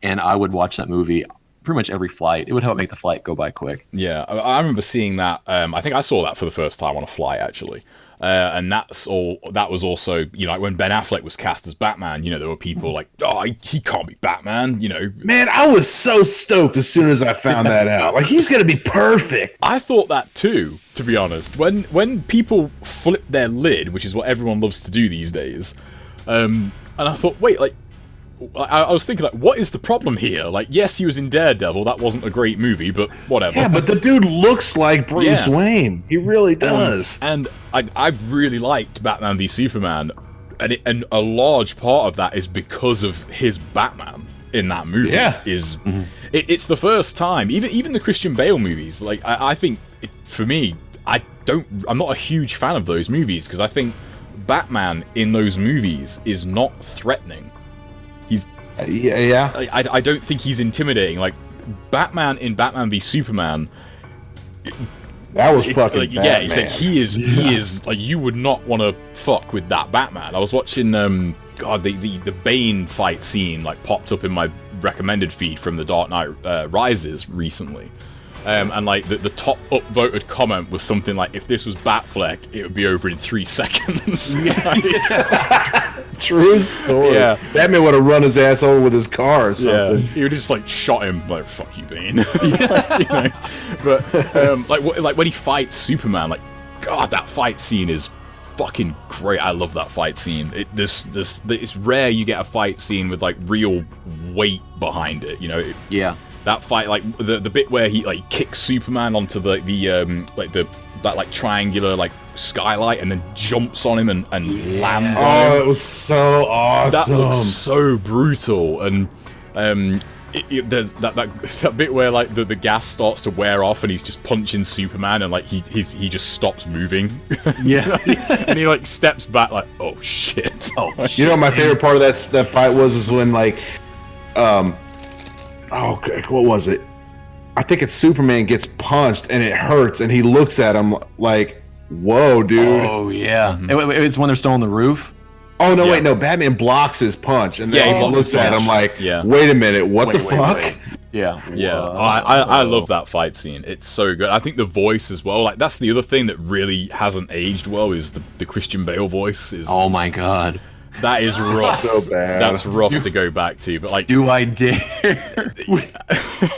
and I would watch that movie pretty much every flight. It would help make the flight go by quick. Yeah, I remember seeing that. I think I saw that for the first time on a flight, actually. And that was also, you know, like when Ben Affleck was cast as Batman, you know, there were people like, oh, he can't be Batman, you know. Man, I was so stoked as soon as I found that out. Like, he's going to be perfect. I thought that too, to be honest. When people flip their lid, which is what everyone loves to do these days, and I thought, wait, like, I was thinking, like, what is the problem here? Like, yes, he was in Daredevil. That wasn't a great movie, but whatever. Yeah, but the dude looks like Bruce Wayne. He really does. And I really liked Batman v Superman, and a large part of that is because of his Batman. in that movie. Yeah. It's the first time. Even the Christian Bale movies. Like I think for me, I'm not a huge fan of those movies because I think Batman in those movies is not threatening. He's I don't think he's intimidating. Like Batman in Batman v Superman. That was fucking like, Batman. yeah, it's like he is like you would not want to fuck with that Batman. I was watching the Bane fight scene like popped up in my recommended feed from The Dark Knight Rises recently. And like the top upvoted comment was something like, if this was Batfleck, it would be over in 3 seconds. True story. Yeah. Batman would have run his ass over with his car or something. He would just like shot him like, fuck you, Bane. You know? But like when he fights Superman, like God, that fight scene is fucking great. I love that fight scene. It's rare you get a fight scene with like real weight behind it. You know. Yeah. That fight, like the bit where he like kicks Superman onto that triangular skylight and then jumps on him and lands on him. Oh, it was so awesome. That looks so brutal. And there's that bit where like the gas starts to wear off and he's just punching Superman and like he just stops moving. Yeah. And he like steps back like, oh shit. Oh shit. You know, my favorite part of that fight was when like what was it? I think it's Superman gets punched and it hurts and he looks at him like, whoa, dude. Oh yeah. Mm-hmm. It's when they're still on the roof. Oh no, wait, no, Batman blocks his punch and then he looks at him like, wait a minute, what the fuck? Wait. Yeah. I love that fight scene. It's so good. I think the voice as well, like that's the other thing that really hasn't aged well is the Christian Bale voice is. Oh my god. That is rough. So bad. That's rough to go back to, but like, do I dare?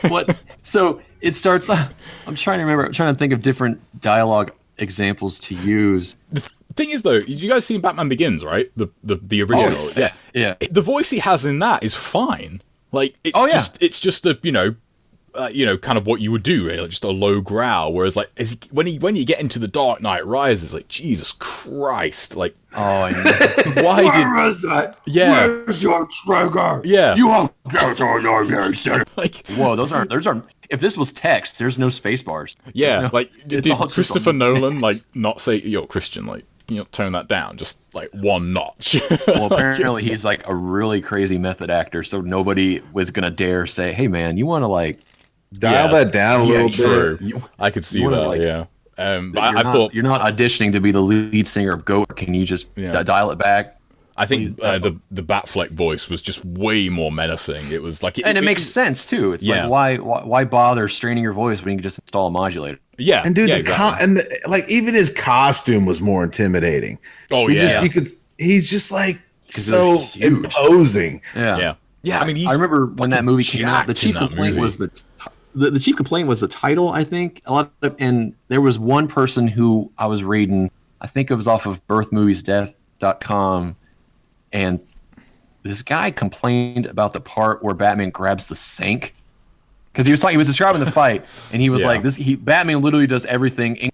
What? So it starts. I'm trying to remember. I'm trying to think of different dialogue examples to use. The thing is, though, you guys seen Batman Begins, right? The original. Oh, yeah. The voice he has in that is fine. Like, it's just a kind of what you would do, really, like just a low growl. Whereas, like, when you get into the Dark Knight Rises, like, Jesus Christ, like, oh, I know. Where is it? Yeah, where's your trigger? Yeah, you won't get on your like, whoa, those aren't. If this was text, there's no space bars. Yeah, you know? like, did Christopher Nolan like not say, "Yo, Christian, like, can you tone that down just like one notch"? Well, apparently he's like a really crazy method actor, so nobody was gonna dare say, "Hey, man, you want to like." Dial that down a little bit. I could see that, yeah. But I thought you're not auditioning to be the lead singer of Goat. Can you just dial it back? I think the Batfleck voice was just way more menacing. It was like, it makes sense too. It's like why bother straining your voice when you can just install a modulator? Yeah, and dude, even his costume was more intimidating. Oh he's just like so imposing. Yeah. I mean, I remember when that movie came out. The chief complaint was the chief complaint was the title, I think. And there was one person who I was reading, I think it was off of birthmoviesdeath.com, and this guy complained about the part where Batman grabs the sink. Because he was describing the fight, and he was like, Batman literally does everything in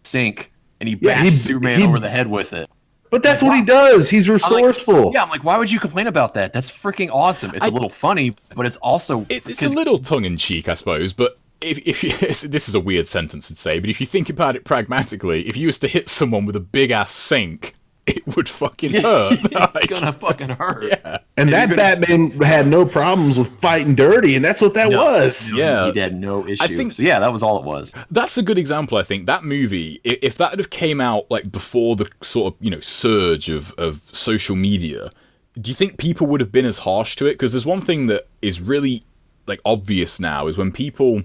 sink, and he bashes Superman over the head with it. But that's what he does. He's resourceful. I'm like, why would you complain about that? That's freaking awesome. It's a little funny, but it's also... It's a little tongue-in-cheek, I suppose, but if you, this is a weird sentence to say, but if you think about it pragmatically, if you was to hit someone with a big-ass sink, it would fucking hurt. It's gonna fucking hurt. Yeah. And that Batman had no problems with fighting dirty, and that's what that was. Yeah. He had no issues. That was all it was. That's a good example, I think. That movie, if that had come out like before the sort of, surge of social media, do you think people would have been as harsh to it? Because there's one thing that is really like obvious now is when people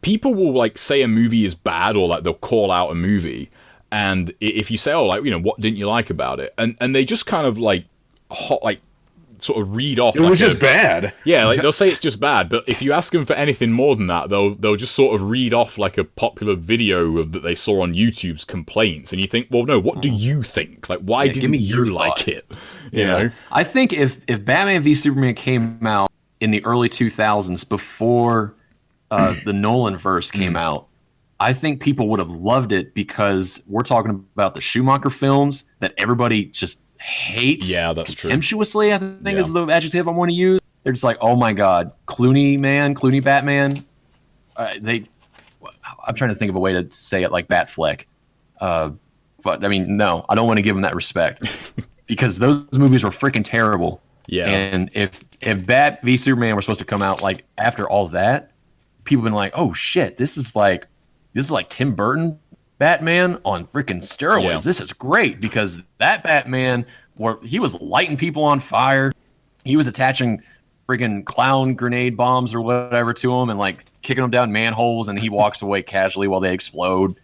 will like say a movie is bad, or like they'll call out a movie, and if you say, oh, like, what didn't you like about it? And they just kind of like sort of read off. It was just bad. Yeah, like they'll say it's just bad, but if you ask them for anything more than that, they'll just sort of read off like a popular video that they saw on YouTube's complaints, and you think, well, no, what do you think? Like, why didn't you like it? You know? I think if Batman v Superman came out in the early 2000s before the Nolan verse came out, I think people would have loved it, because we're talking about the Schumacher films that everybody just hates. Yeah, that's true. Contemptuously, I think is the adjective I want to use. they're just like, oh my god, Clooney Batman. I'm trying to think of a way to say it like Batfleck. But I mean, no, I don't want to give him that respect because those movies were freaking terrible. Yeah. And if Bat v Superman were supposed to come out like after all that, people have been like, oh shit, this is like Tim Burton Batman on freaking steroids. Yeah. This is great because that Batman, where he was lighting people on fire, he was attaching freaking clown grenade bombs or whatever to them and like kicking them down manholes, and he walks away casually while they explode.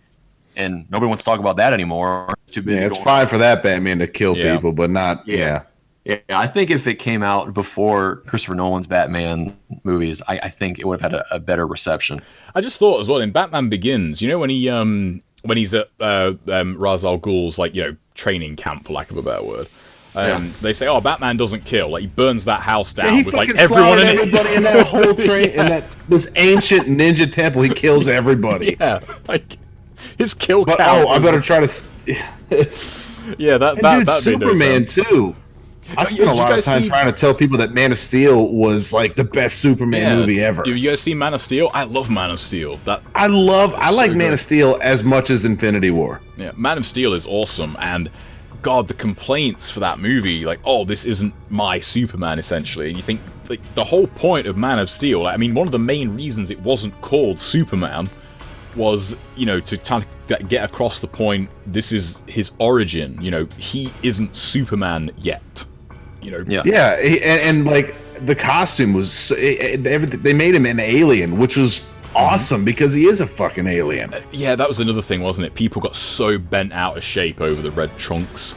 And nobody wants to talk about that anymore. It's too busy. Yeah, it's fine for that Batman to kill Yeah. people, but not. Yeah. Yeah, I think if it came out before Christopher Nolan's Batman movies, I think it would have had a better reception. I just thought as well in Batman Begins, you know, when he's at Ra's al Ghul's training camp, for lack of a better word. They say, "Oh, Batman doesn't kill. Like he burns that house down he with like fucking everyone in everybody it." in that whole train in that this ancient ninja temple. He kills everybody. Yeah, like his kill But count. I was- better try to. Yeah, that Dude, made no Superman sense. too. I spent did a you lot of guys time see- trying to tell people that Man of Steel was like the best Superman movie ever. You guys see Man of Steel? I love Man of Steel. I like so Man good. of Steel as much as Infinity War. Yeah, Man of Steel is awesome, and God, the complaints for that movie, like, oh, this isn't my Superman, essentially. And you think, like, the whole point of Man of Steel, I mean, one of the main reasons it wasn't called Superman was, to kind of get across the point, this is his origin, he isn't Superman yet. Yeah. Yeah, and like the costume was everything. They made him an alien, which was awesome because he is a fucking alien. Yeah, that was another thing, wasn't it? People got so bent out of shape over the red trunks.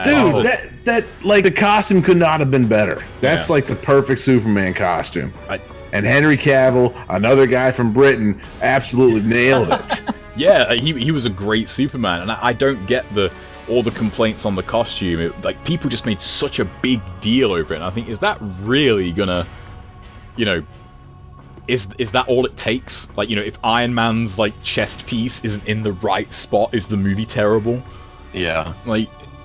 Dude, that like the costume could not have been better. That's Yeah. like the perfect Superman costume. I- And Henry Cavill, another guy from Britain, absolutely nailed it. Yeah, he was a great Superman, and I don't get all the complaints on the costume. People just made such a big deal over it, and I think, is that really gonna, is that all it takes? If Iron Man's chest piece isn't in the right spot, is the movie terrible? Yeah.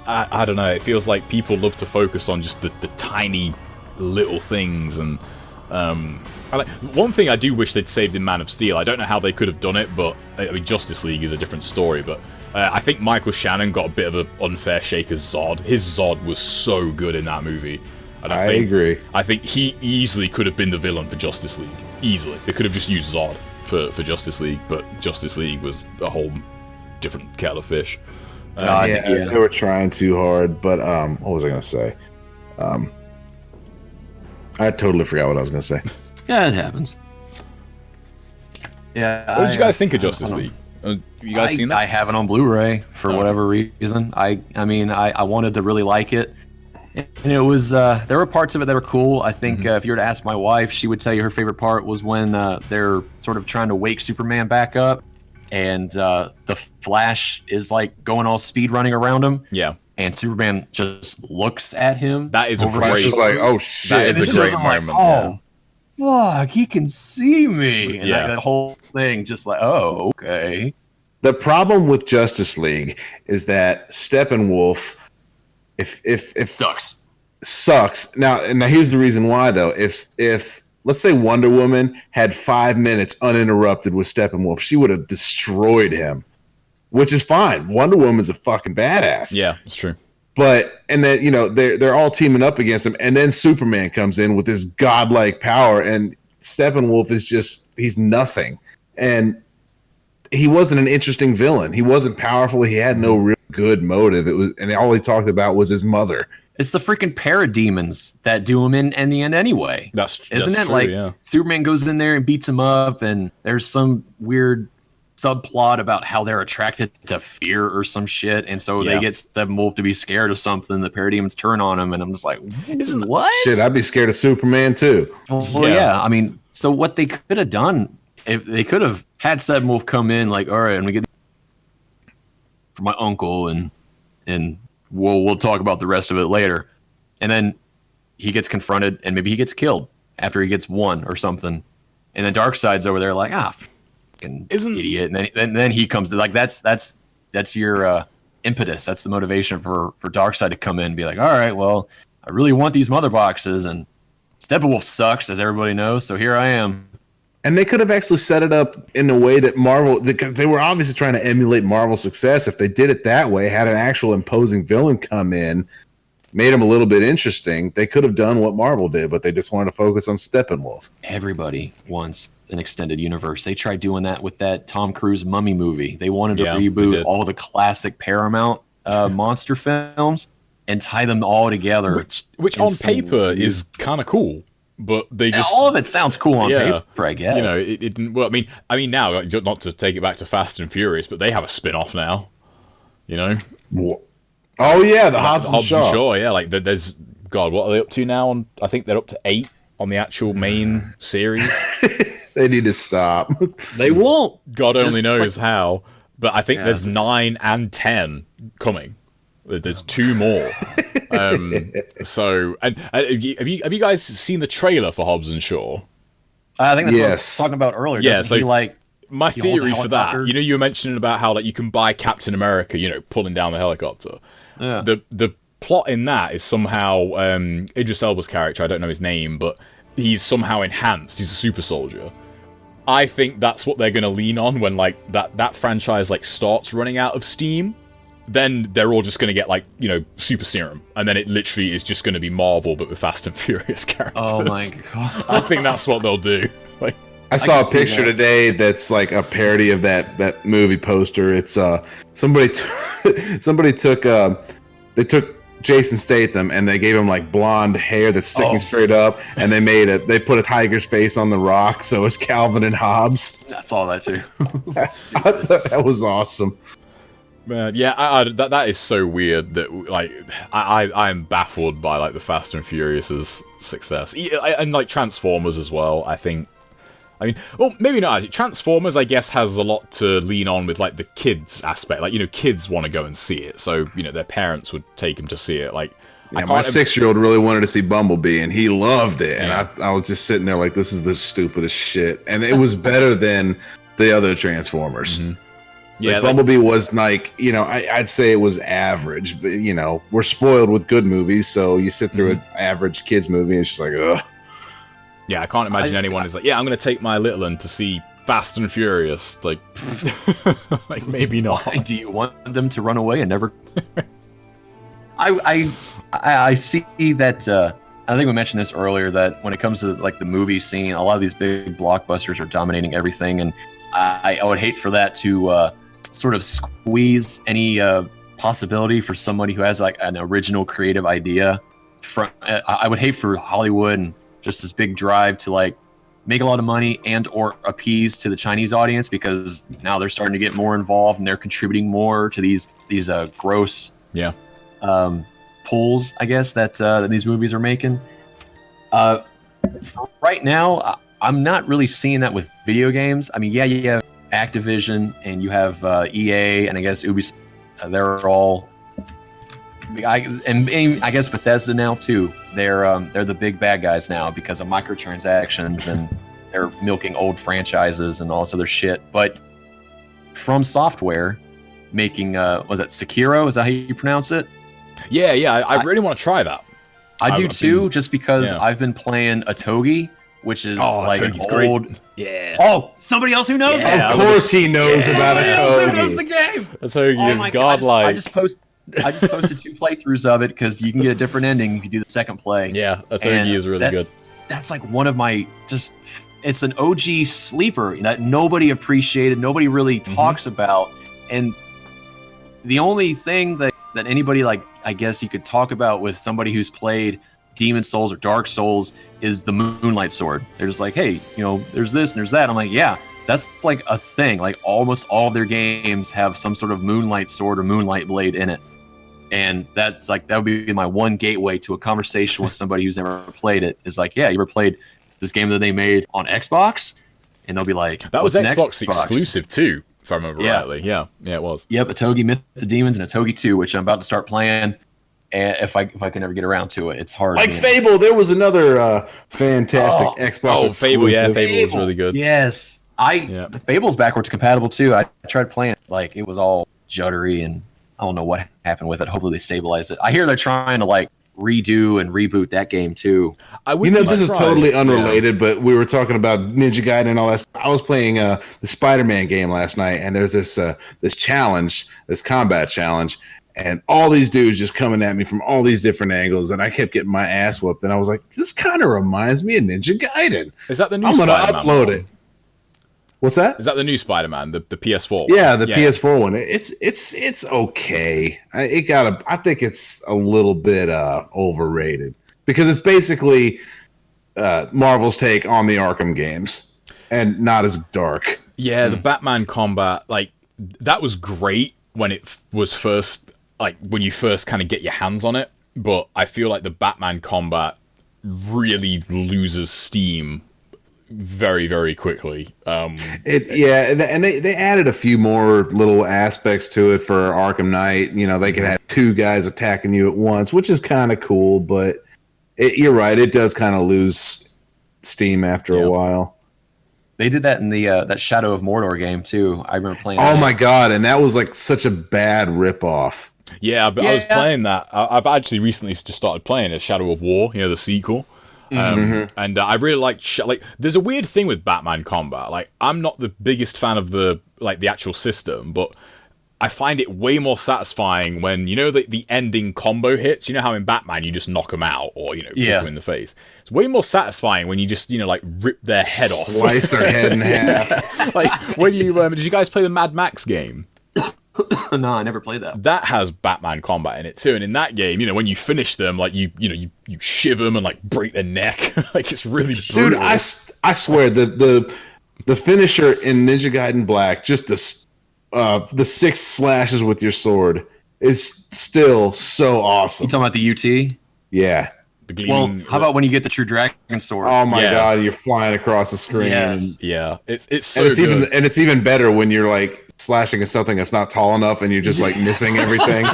I don't know. It feels like people love to focus on just the tiny little things, and one thing I do wish they'd saved in Man of Steel. I don't know how they could have done it, but I mean, Justice League is a different story. But I think Michael Shannon got a bit of an unfair shake as Zod. His Zod was so good in that movie. And I agree. I think he easily could have been the villain for Justice League. Easily, they could have just used Zod for Justice League, but Justice League was a whole different kettle of fish. They were trying too hard. But what was I gonna say? I totally forgot what I was gonna say. Yeah, it happens. Yeah. What did you guys think of Justice League? You guys seen that? I have it on Blu-ray for whatever reason. I mean, I wanted to really like it, and it was there were parts of it that were cool. I think if you were to ask my wife, she would tell you her favorite part was when they're sort of trying to wake Superman back up, and the Flash is going all speed running around him. Yeah. And Superman just looks at him. That is a over great- his Just shoulder. like, oh That shit! is a great I'm like, moment. oh, fuck, he can see me. And Yeah. that whole thing, just like, oh, okay. The problem with Justice League is that Steppenwolf, if sucks. Now here's the reason why though. If let's say Wonder Woman had 5 minutes uninterrupted with Steppenwolf, she would have destroyed him, which is fine. Wonder Woman's a fucking badass. Yeah, it's true. But and then they're all teaming up against him, and then Superman comes in with this godlike power, and Steppenwolf is he's nothing, and he wasn't an interesting villain. He wasn't powerful. He had no real good motive. And all he talked about was his mother. It's the freaking parademons that do him in the end anyway. Isn't it true, like yeah. Superman goes in there and beats him up, and there's some weird subplot about how they're attracted to fear or some shit, and so Yeah. they get Steppenwolf to be scared of something. The parademons turn on him, and I'm just like, what? Shit, I'd be scared of Superman too. Well, yeah. I mean, so what they could have done, if they could have had Steppenwolf come in, all right, and we get for my uncle, and we'll talk about the rest of it later, and then he gets confronted, and maybe he gets killed after he gets one or something, and then Darkseid's over there like, fucking idiot, and then he comes to that's your impetus, that's the motivation for Darkseid to come in and be like, all right, well, I really want these mother boxes, and Steppenwolf sucks, as everybody knows. So here I am. And they could have actually set it up in a way that Marvel, they were obviously trying to emulate Marvel's success. If they did it that way, had an actual imposing villain come in, made him a little bit interesting, they could have done what Marvel did, but they just wanted to focus on Steppenwolf. Everybody wants an extended universe. They tried doing that with that Tom Cruise Mummy movie. They wanted to reboot all the classic Paramount monster films and tie them all together. Which on paper is kind of cool. But they just all of it sounds cool on paper, I guess. You know, it didn't. Well, I mean, now not to take it back to Fast and Furious, but they have a spin-off now. You know. Oh yeah, the Hobbs and Shaw. Yeah, like there's God, what are they up to now? I think they're up to 8 on the actual main series. They need to stop. They won't. God only knows how. But I think there's 9 and 10 coming. There's 2 more. So, and have you guys seen the trailer for Hobbs and Shaw? I think that's what I was talking about earlier. Yeah, so like my theory for that, you know, you were mentioning about how like you can buy Captain America, you know, pulling down the helicopter. Yeah. The plot in that is somehow Idris Elba's character, I don't know his name, but he's somehow enhanced. He's a super soldier. I think that's what they're going to lean on when like that franchise like starts running out of steam. Then they're all just going to get like, you know, super serum, and then it literally is just going to be Marvel but with Fast and Furious characters. Oh my god! I think that's what they'll do. Like, I saw a picture today that's like a parody of that movie poster. It's somebody took they took Jason Statham and they gave him like blonde hair that's sticking straight up, and they put a tiger's face on the Rock, so it's Calvin and Hobbes. I saw that too. I thought that was awesome. Man, yeah, that is so weird that like I'm baffled by like the Fast and Furious's success, and like Transformers as well. I mean, well, maybe not. Actually. Transformers, I guess, has a lot to lean on with like the kids aspect. Like, you know, kids want to go and see it, so you know their parents would take them to see it. Like, yeah, my 6-year-old really wanted to see Bumblebee, and he loved it. And I was just sitting there like, this is the stupidest shit, and it was better than the other Transformers. Mm-hmm. Yeah, like Bumblebee was like, you know, I'd say it was average, but you know, we're spoiled with good movies, so you sit through an average kids movie, and it's just like, ugh. Yeah, I can't imagine anyone is like, yeah, I'm going to take my little one to see Fast and Furious. Like, like maybe not. Why do you want them to run away and never? I see that. I think we mentioned this earlier, that when it comes to like the movie scene, a lot of these big blockbusters are dominating everything, and I would hate for that to sort of squeeze any possibility for somebody who has like an original creative idea. I would hate for Hollywood and just this big drive to like make a lot of money and or appease to the Chinese audience, because now they're starting to get more involved and they're contributing more to these gross pulls, I guess, that these movies are making. Right now, I'm not really seeing that with video games. I mean, yeah, you have Activision and you have EA and I guess Ubisoft. They're all, and I guess Bethesda now too. They're the big bad guys now because of microtransactions and they're milking old franchises and all this other shit. But From Software making was that Sekiro? Is that how you pronounce it? Yeah, I really want to try that. I do too, just because I've been playing Otogi, which is like an old. Great. Yeah. Oh, somebody else who knows? Yeah, of course he knows about Otogi. Who knows the game? Otogi is godlike. I just posted 2 playthroughs of it because you can get a different ending if you do the second play. Yeah, Otogi is really good. That's like one of my it's an OG sleeper that nobody appreciated, nobody really talks about, and the only thing that anybody, like, I guess you could talk about with somebody who's played Demon Souls or Dark Souls is the Moonlight Sword. They're just like, hey, you know, there's this and there's that. I'm like, yeah, that's like a thing. Like almost all of their games have some sort of Moonlight Sword or Moonlight Blade in it. And that's like, that would be my one gateway to a conversation with somebody who's never played it. Is like, yeah, you ever played this game that they made on Xbox? And they'll be like, that was Xbox exclusive too, if I remember rightly. Yeah, it was. Yep, Otogi Myth of the Demons and Otogi 2, which I'm about to start playing. And if I can ever get around to it, it's hard. Like Fable, there was another fantastic Xbox exclusive. Fable, Fable was really good. Yes, Fable's backwards compatible too. I tried playing it, like it was all juddery, and I don't know what happened with it. Hopefully they stabilized it. I hear they're trying to like redo and reboot that game too. This is totally unrelated, but we were talking about Ninja Gaiden and all that. I was playing the Spider-Man game last night, and there's this challenge, this combat challenge, and all these dudes just coming at me from all these different angles, and I kept getting my ass whooped. And I was like, this kind of reminds me of Ninja Gaiden. Is that the new? I'm gonna Spider-Man upload one? it. What's that? Is that the new Spider-Man, the PS4? Yeah, the PS4 one. It's okay. I think it's a little bit overrated because it's basically Marvel's take on the Arkham games and not as dark. Yeah, the Batman combat, like that was great when it was first, like when you first kind of get your hands on it. But I feel like the Batman combat really loses steam very, very quickly. And they added a few more little aspects to it for Arkham Knight. You know, they could have two guys attacking you at once, which is kind of cool, but you're right, it does kind of lose steam after a while. They did that in the that Shadow of Mordor game too. I remember playing. Oh my god, and that was like such a bad ripoff. Yeah, but I was playing that. I've actually recently just started playing a Shadow of War, the sequel. And I really like there's a weird thing with Batman combat. Like, I'm not the biggest fan of the actual system, but I find it way more satisfying when the ending combo hits. You know how in Batman you just knock them out or kick them in the face. It's way more satisfying when you just rip their head off, slice their head in half. Like when you did you guys play the Mad Max game? No, I never played that. That has Batman combat in it too, and in that game, when you finish them, like you shiver them and like break their neck. Like, it's really brutal. Dude, I swear the finisher in Ninja Gaiden Black, just the 6 slashes with your sword, is still so awesome. You talking about the UT? Yeah. Well, how about when you get the True Dragon sword? Oh my god, you're flying across the screen. Yes. Yeah, it's so good. It's even better when you're like slashing at something that's not tall enough and you're just like missing everything.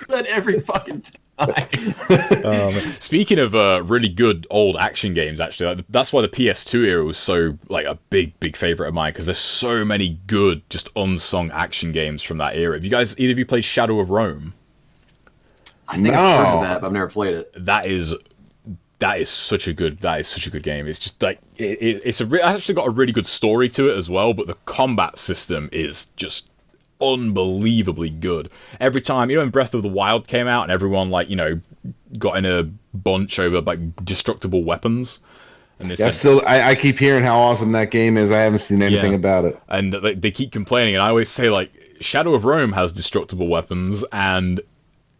That every fucking time. Speaking of really good old action games, actually, that's why the PS2 era was so a big favorite of mine, because there's so many good just unsung action games from that era. Have you guys, either of you played Shadow of Rome? I think I've heard of that, but I've never played it. That is such a good game. It's just like it's actually got a really good story to it as well, but the combat system is just unbelievably good. Every time, when Breath of the Wild came out and everyone got in a bunch over destructible weapons. And I keep hearing how awesome that game is. I haven't seen anything about it. And they keep complaining, and I always say Shadow of Rome has destructible weapons and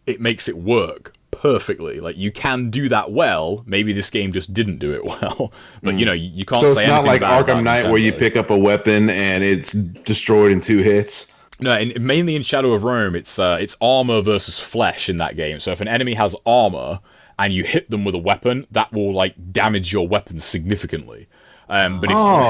it makes it work perfectly. Like, you can do that well. Maybe this game just didn't do it well. But you can't say anything. So it's not like Arkham Knight where you pick up a weapon and it's destroyed in 2 hits. No, mainly in Shadow of Rome, it's armor versus flesh in that game. So if an enemy has armor and you hit them with a weapon, that will damage your weapon significantly. But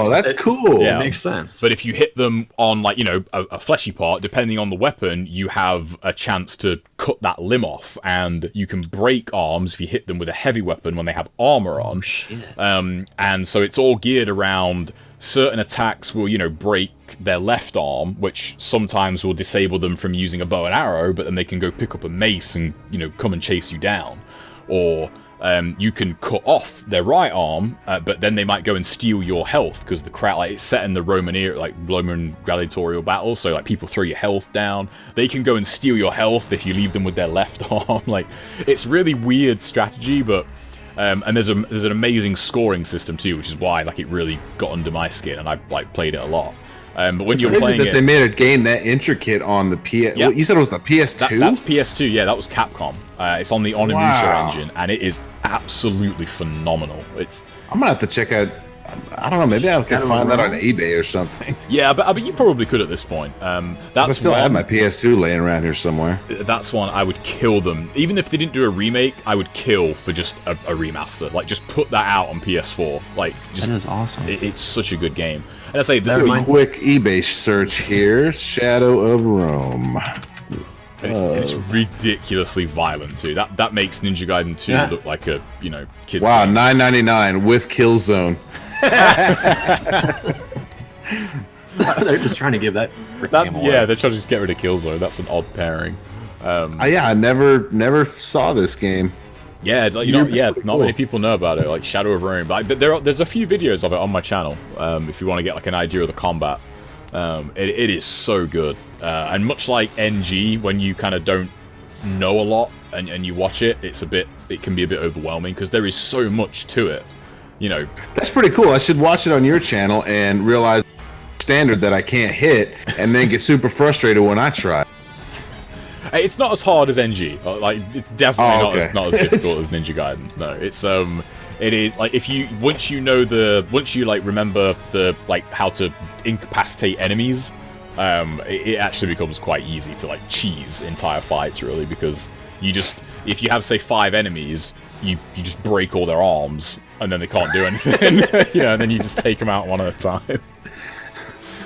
that's cool. Yeah, it makes sense. But if you hit them on a fleshy part, depending on the weapon, you have a chance to cut that limb off, and you can break arms if you hit them with a heavy weapon when they have armor on. Oh, shit. And so it's all geared around certain attacks will break their left arm, which sometimes will disable them from using a bow and arrow, but then they can go pick up a mace and come and chase you down. Or you can cut off their right arm, but then they might go and steal your health, because the crowd, it's set in the Roman era, Roman gladiatorial battles, so people throw your health down. They can go and steal your health if you leave them with their left arm. It's really weird strategy, but and there's an amazing scoring system too, which is why it really got under my skin, and I played it a lot. But when you're playing that they made a game that intricate on the PS. Yep. You said it was the PS2. That's PS2. Yeah, that was Capcom. It's on the Onimusha engine, and it is absolutely phenomenal. I'm gonna have to check out. I don't know. Maybe I can find that on eBay or something. Yeah, but you probably could at this point. That's I still have my PS2 laying around here somewhere. That's one I would kill them. Even if they didn't do a remake, I would kill for just a remaster. Just put that out on PS4. That is awesome. It's such a good game. And I say, do a quick eBay search here. Shadow of Rome. And it's ridiculously violent too. That makes Ninja Gaiden 2 look like a kid's wow, game. $9.99 with Killzone. They're just trying to give that game away. Yeah, they're trying to just get rid of Killzone. That's an odd pairing. I never saw this game. Yeah, like, not many people know about it, like Shadow of Rome. Like, there's a few videos of it on my channel, if you want to get like an idea of the combat. It is so good. And much like NG, when you kind of don't know a lot and you watch it, it can be a bit overwhelming because there is so much to it. You know, that's pretty cool. I should watch it on your channel and realize standard that I can't hit, and then get super frustrated when I try. It's not as hard as NG. Like, it's definitely not as difficult as Ninja Gaiden. No, it is like once you like remember how to incapacitate enemies, it actually becomes quite easy to like cheese entire fights really, because if you have say 5 enemies, you just break all their arms and then they can't do anything. And then you just take them out one at a time.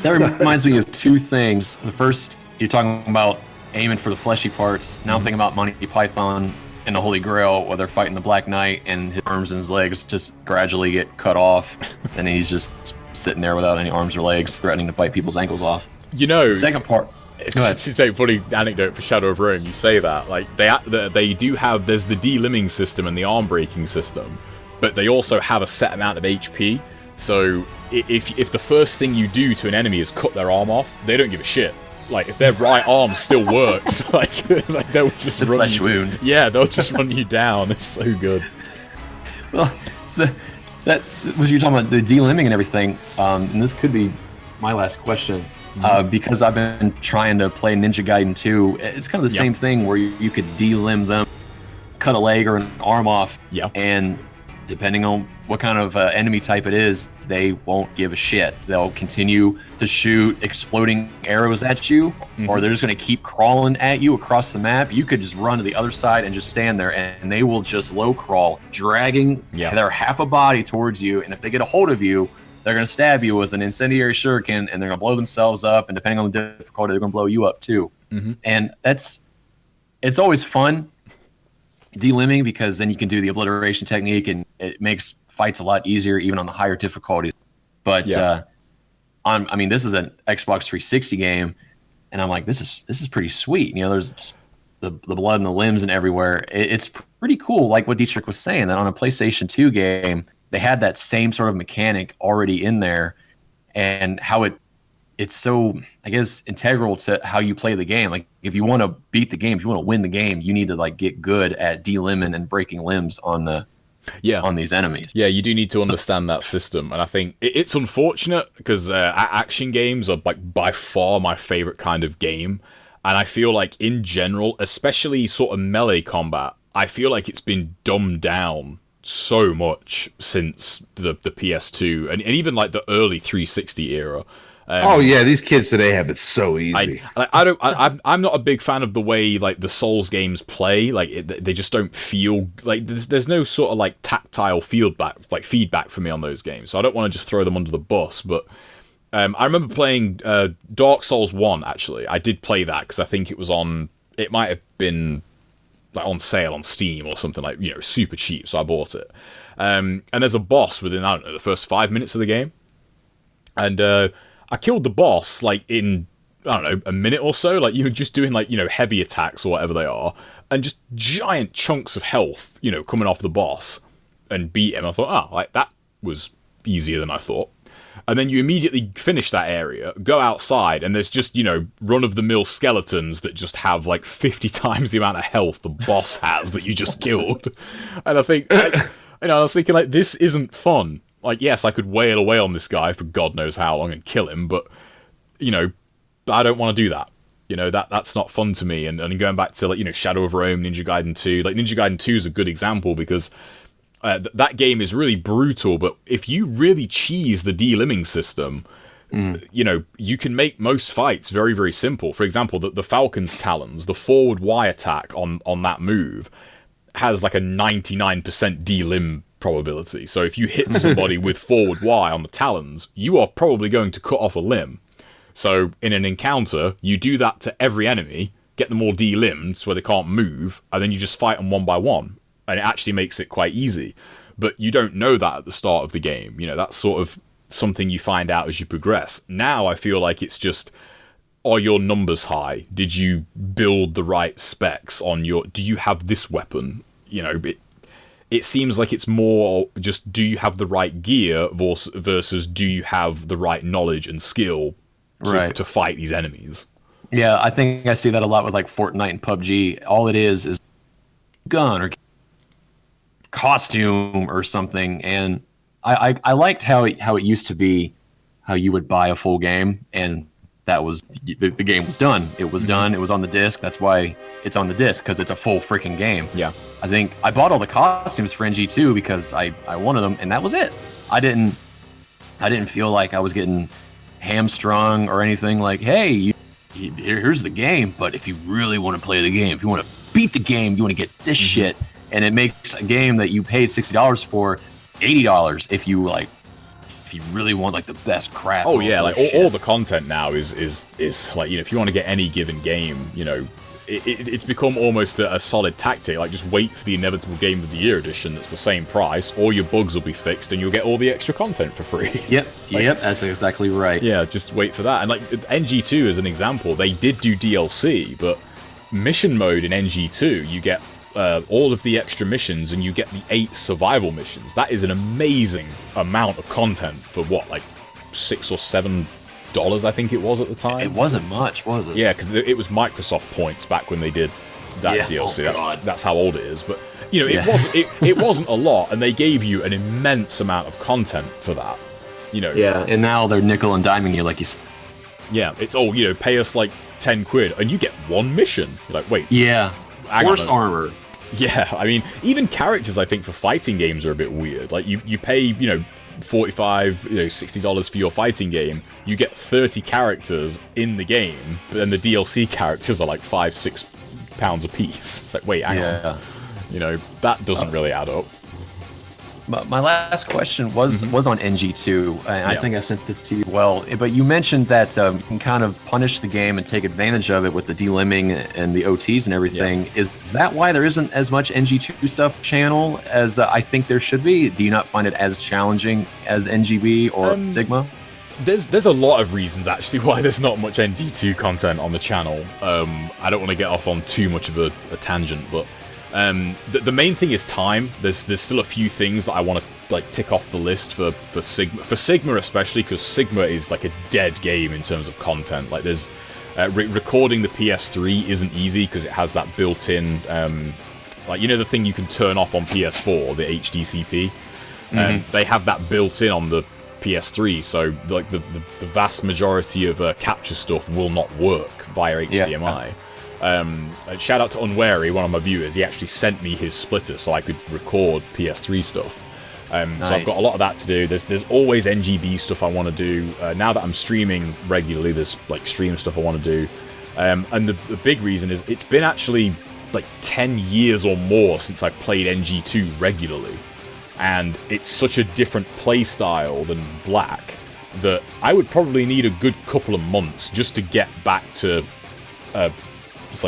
That reminds me of 2 things. The first, you're talking about aiming for the fleshy parts. Now I'm thinking about Monty Python and the Holy Grail, where they're fighting the Black Knight and his arms and his legs just gradually get cut off, and he's just sitting there without any arms or legs, threatening to bite people's ankles off. The second part. It's a funny anecdote for Shadow of Rome. You say that, like they do have, there's the de-limbing system and the arm breaking system, but they also have a set amount of HP. So if the first thing you do to an enemy is cut their arm off, they don't give a shit. Like, if their right arm still works, like they'll just run flesh wound. Yeah, they'll just run you down. It's so good. Well, that was you're talking about the de-limbing and everything. And this could be my last question, because I've been trying to play Ninja Gaiden 2. It's kind of the same thing where you could de-limb them, cut a leg or an arm off, and depending on what kind of enemy type it is, they won't give a shit. They'll continue to shoot exploding arrows at you, or they're just going to keep crawling at you across the map. You could just run to the other side and just stand there, and they will just low crawl, dragging their half a body towards you. And if they get a hold of you, they're going to stab you with an incendiary shuriken, and they're going to blow themselves up. And depending on the difficulty, they're going to blow you up too. And it's always fun de-limbing, because then you can do the obliteration technique, and it makes fights a lot easier even on the higher difficulties. But I mean, this is an Xbox 360 game, and I'm like, this is pretty sweet. There's just the blood and the limbs and everywhere. It's pretty cool, like what Dietrich was saying, that on a PlayStation 2 game they had that same sort of mechanic already in there, and how it's so, I guess, integral to how you play the game. Like, if you want to beat the game, if you want to win the game, you need to like get good at de-limbing and breaking limbs on these enemies. Yeah, you do need to understand that system, and I think it's unfortunate because action games are like by far my favorite kind of game, and I feel like in general, especially sort of melee combat, I feel like it's been dumbed down so much since the PS2 and even like the early 360 era. These kids today have it so easy. I'm not a big fan of the way like the Souls games play. Like they just don't feel like there's no sort of like tactile feedback for me on those games. So I don't want to just throw them under the bus. But I remember playing Dark Souls 1. Actually, I did play that because I think it was on. It might have been like on sale on Steam or something, like super cheap. So I bought it. And there's a boss within, I don't know, the first 5 minutes of the game, and I killed the boss like in, I don't know, a minute or so. Like, you're just doing like, heavy attacks or whatever they are, and just giant chunks of health, coming off the boss, and beat him. I thought, like that was easier than I thought. And then you immediately finish that area, go outside, and there's just, run-of-the-mill skeletons that just have like 50 times the amount of health the boss has that you just killed. And I think, I was thinking like, this isn't fun. Like, yes, I could wail away on this guy for God knows how long and kill him, but, I don't want to do that. That's not fun to me. And going back to, like, Shadow of Rome, Ninja Gaiden 2, like, Ninja Gaiden 2 is a good example because that game is really brutal, but if you really cheese the de-limbing system, you can make most fights very, very simple. For example, the Falcon's Talons, the forward Y attack on that move has like a 99% de-limb probability. So if you hit somebody with forward Y on the talons, you are probably going to cut off a limb. So in an encounter, you do that to every enemy, get them all de-limbed so they can't move, and then you just fight them one by one. And it actually makes it quite easy. But you don't know that at the start of the game. That's sort of something you find out as you progress. Now I feel like it's just, are your numbers high? Did you build the right specs on do you have this weapon? it seems like it's more just, do you have the right gear versus do you have the right knowledge and skill to fight these enemies. Yeah, I think I see that a lot with like Fortnite and PUBG. All it is gun or costume or something. And I liked how it used to be, how you would buy a full game and that was the game was done. It was done. It was on the disc. That's why it's on the disc, because it's a full freaking game. Yeah. I think I bought all the costumes for NG2 because I wanted them, and that was it. I didn't feel like I was getting hamstrung or anything. Like, hey, here's the game, but if you really want to play the game, if you want to beat the game, you want to get this shit, and it makes a game that you paid $60 for $80 if you really want like the best crap. Oh yeah, like all the content now is like, you know, if you want to get any given game, you know, it's become almost a solid tactic. Like, just wait for the inevitable Game of the Year edition that's the same price, all your bugs will be fixed and you'll get all the extra content for free. Yep, that's exactly right. Yeah, just wait for that. And like NG2 as an example, they did do DLC, but mission mode in NG2, you get all of the extra missions and you get the 8 survival missions. That is an amazing amount of content for what, like $6 or $7 I think it was at the time. It wasn't much, was it? Yeah, because it was Microsoft points back when they did that DLC. That's how old it is. But you know, it wasn't a lot, and they gave you an immense amount of content for that. You know. Yeah, and now they're nickel and diming you, like you said. Yeah, it's all, you know, pay us like 10 quid and you get one mission. You're like, wait. Yeah. Horse armor. Yeah, I mean, even characters, I think, for fighting games are a bit weird. Like, you pay, you know, $45, you know, $60 for your fighting game, you get 30 characters in the game, but then the DLC characters are like £5-6 a piece. It's like, wait, hang on. You know, that doesn't really add up. My last question was on NG2, and I think I sent this to you well. But you mentioned that you can kind of punish the game and take advantage of it with the delimbing and the OTs and everything. Yeah. Is that why there isn't as much NG2 stuff channel as I think there should be? Do you not find it as challenging as NGB or Sigma? There's a lot of reasons actually why there's not much NG2 content on the channel. I don't want to get off on too much of a tangent, but the main thing is time. There's still a few things that I want to like tick off the list for Sigma especially, because Sigma is like a dead game in terms of content. Like, there's recording the PS3 isn't easy because it has that built-in like, you know, the thing you can turn off on PS4, the HDCP. They have that built in on the PS3, so like the vast majority of capture stuff will not work via HDMI. Yeah. Shout out to Unwary, one of my viewers. He actually sent me his splitter so I could record PS3 stuff. Nice. So I've got a lot of that to do. There's always NGB stuff I want to do. Now that I'm streaming regularly, there's like stream stuff I want to do. And the big reason is it's been actually like 10 years or more since I've played NG2 regularly. And it's such a different play style than Black that I would probably need a good couple of months just to get back to just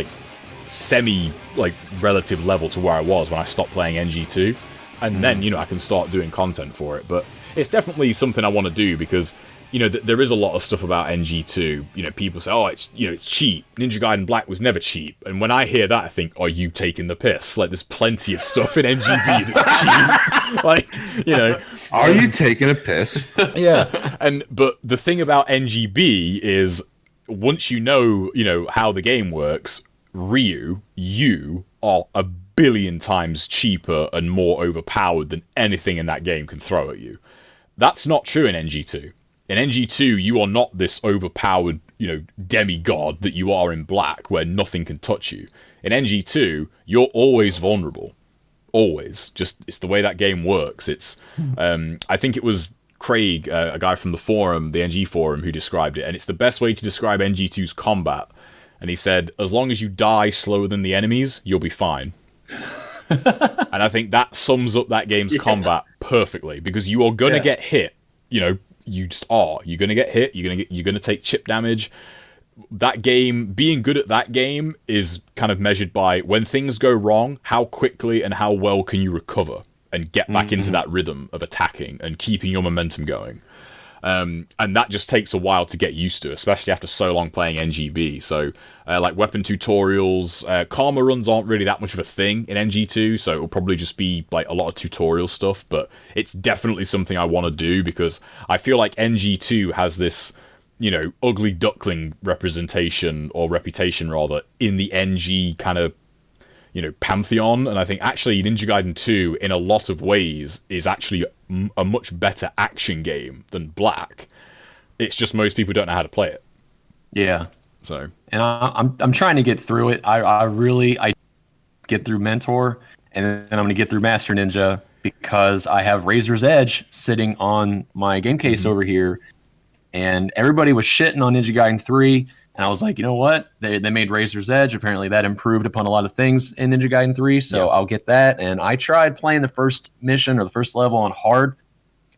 like relative level to where I was when I stopped playing NG2, and then, you know, I can start doing content for it. But it's definitely something I want to do because, you know, there is a lot of stuff about NG2. You know, people say, oh, it's cheap. Ninja Gaiden Black was never cheap. And when I hear that, I think, are you taking the piss? Like, there's plenty of stuff in NGB that's cheap. Like, you know, are you taking a piss? Yeah. But the thing about NGB is, once you know how the game works, Ryu, you are a billion times cheaper and more overpowered than anything in that game can throw at you. That's not true in NG2. In NG2, you are not this overpowered, you know, demigod that you are in Black, where nothing can touch you. In NG2, you're always vulnerable. Always. Just, it's the way that game works. It's, I think it was Craig, a guy from the forum, the NG forum, who described it, and it's the best way to describe NG2's combat. And he said, as long as you die slower than the enemies, you'll be fine. And I think that sums up that game's combat perfectly, because you are gonna get hit. You know, you just are. You're gonna get hit. You're gonna take chip damage. That game, being good at that game, is kind of measured by when things go wrong, how quickly and how well can you recover and get back into that rhythm of attacking and keeping your momentum going. And that just takes a while to get used to, especially after so long playing NGB. So, like weapon tutorials, karma runs aren't really that much of a thing in NG2, so it'll probably just be like a lot of tutorial stuff, but it's definitely something I want to do because I feel like NG2 has this, ugly duckling representation, or reputation rather, in the NG kind of, pantheon, and I think actually Ninja Gaiden 2 in a lot of ways is actually a much better action game than Black. It's just most people don't know how to play it. Yeah. So, and I'm trying to get through it. I get through Mentor, and then I'm going to get through Master Ninja because I have Razor's Edge sitting on my game case over here, and everybody was shitting on Ninja Gaiden 3. And I was like, you know what? They made Razor's Edge. Apparently that improved upon a lot of things in Ninja Gaiden 3, so I'll get that. And I tried playing the first mission or the first level on hard,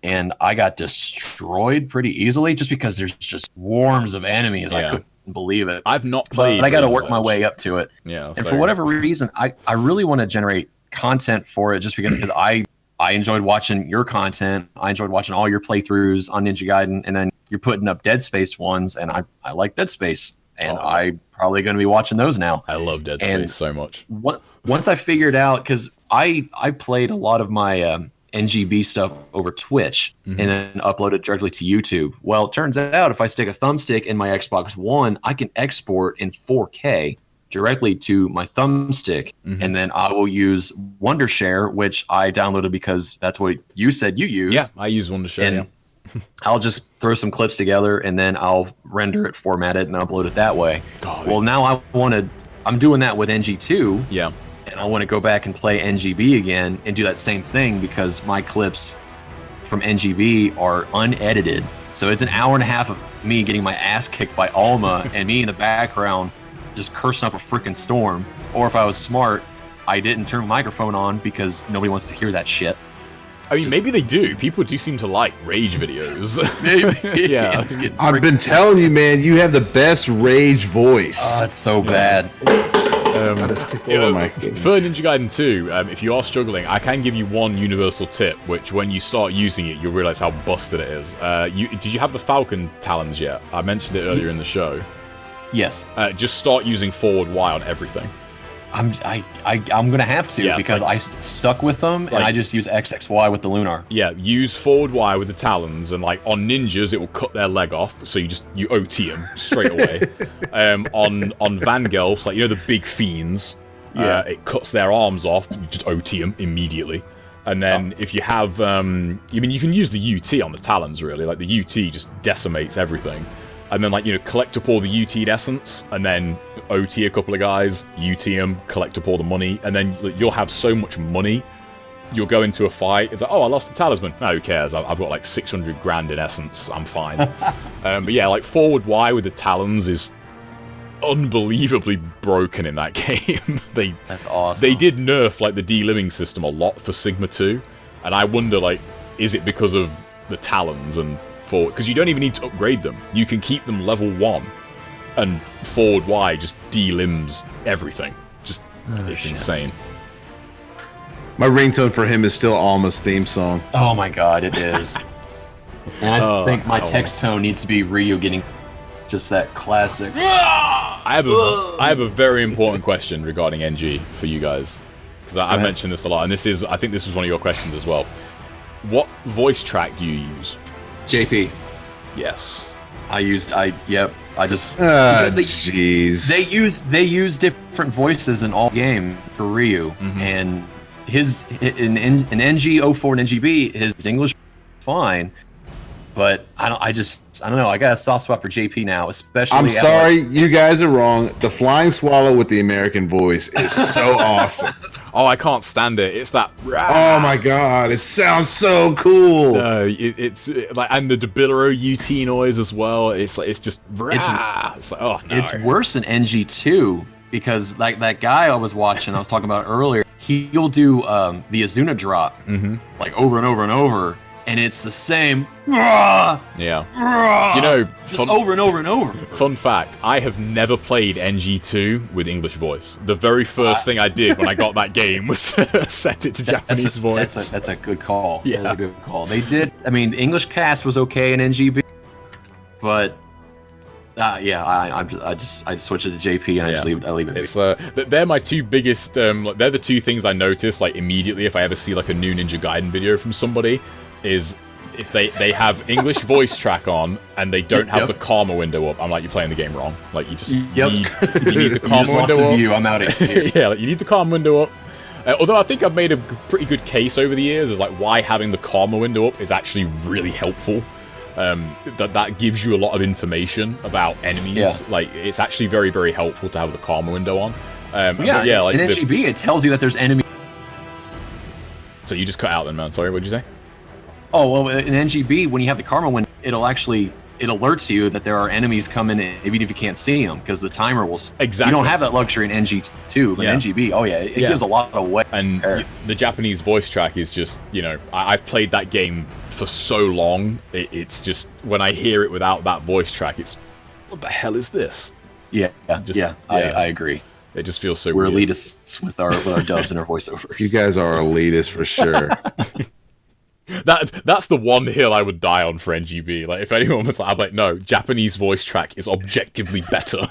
and I got destroyed pretty easily just because there's just swarms of enemies. I couldn't believe it. I've not played, but I got to work my way up to it. Yeah. And for whatever reason, I really want to generate content for it just because I enjoyed watching your content. I enjoyed watching all your playthroughs on Ninja Gaiden, and then you're putting up Dead Space ones, and I like Dead Space, and I'm probably going to be watching those now. I love Dead Space so much. Once I figured out, because I played a lot of my NGB stuff over Twitch and then uploaded directly to YouTube. Well, it turns out if I stick a thumbstick in my Xbox One, I can export in 4K directly to my thumbstick, and then I will use Wondershare, which I downloaded because that's what you said you use. Yeah, I use Wondershare. And I'll just throw some clips together, and then I'll render it, format it, and upload it that way. Well, now I'm doing that with NG2. Yeah. And I want to go back and play NGB again and do that same thing because my clips from NGB are unedited. So it's an hour and a half of me getting my ass kicked by Alma and me in the background just cursing up a freaking storm. Or if I was smart, I didn't turn my microphone on because nobody wants to hear that shit. I mean, maybe they do. People do seem to like rage videos. Maybe. Yeah. I've been telling you, man, you have the best rage voice. Oh, it's so bad. For Ninja Gaiden 2, if you are struggling, I can give you one universal tip, which when you start using it, you'll realize how busted it is. Did you have the Falcon talons yet? I mentioned it earlier in the show. Yes. Just start using forward Y on everything. I'm gonna have to because I stuck with them and I just use XXY with the Lunar. Yeah, use forward Y with the talons, and like on ninjas it will cut their leg off, so you OT them straight away. On Vangelfs, like the big fiends, it cuts their arms off. You just OT them immediately. And then if you have, you can use the UT on the talons really. Like the UT just decimates everything. And then collect up all the UT'd essence, and then OT a couple of guys, UT them, collect up all the money, and then you'll have so much money. You'll go into a fight. It's like, oh, I lost the talisman. No, who cares? I've got like 600 grand in essence. I'm fine. But yeah, like forward Y with the talons is unbelievably broken in that game. That's awesome. They did nerf like the de-limbing system a lot for Sigma 2, and I wonder is it because of the talons and forward? Because you don't even need to upgrade them. You can keep them level 1, and forward Y just de-limbs everything. It's insane. My ringtone for him is still Alma's theme song. Oh my god, it is. And I think my text tone needs to be Ryu getting just that classic. I have a very important question regarding NG for you guys, because I mentioned this a lot, and I think this was one of your questions as well. What voice track do you use? JP. Yes. Jeez. They use different voices in all game for Ryu, and in NG04 and NGB, his English fine, but I don't know. I got a soft spot for JP now, especially. I'm sorry, you guys are wrong. The Flying Swallow with the American voice is so awesome. Oh, I can't stand it. It's that. Oh my god, it sounds so cool. It's like, and the Debilero UT noise as well. It's just. It's like, oh no. It's worse than NG2 because like that guy I was watching, I was talking about earlier. He'll do the Azuna drop like over and over and over. and it's the same. "Rah, Yeah. rah," You know, just over and over and over. fun fact, I have never played NG2 with English voice. The very first thing I did when I got that game was set it to Japanese voice. That's a good call. Yeah. That's a good call. They did. I mean, the English cast was okay in NGB, but yeah, I just switch it to JP and I leave it. It's they're my two biggest. They're the two things I notice like immediately if I ever see like a new Ninja Gaiden video from somebody, is if they have English voice track on and they don't have the karma window up. I'm like, you're playing the game wrong. Like you just need the karma window up. I'm out of here. Yeah, like you need the karma window up. Although I think I've made a pretty good case over the years as like why having the karma window up is actually really helpful. That gives you a lot of information about enemies. Yeah. Like it's actually very, very helpful to have the karma window on. Yeah, like in NGB it tells you that there's enemies. So you just cut out then, man. Sorry, what'd you say? Oh well, in NGB when you have the karma window, it alerts you that there are enemies coming, even if you can't see them, because the timer will. Exactly. You don't have that luxury in NG2, but in NGB, oh yeah, it gives a lot of way. And the Japanese voice track is just, I've played that game for so long. It's just when I hear it without that voice track, it's what the hell is this? I agree. It just feels so we're weird. elitists with our dubs and our voiceovers. You guys are elitist for sure. That's the one hill I would die on for NGB. Like if anyone was like, I'm like, no, Japanese voice track is objectively better.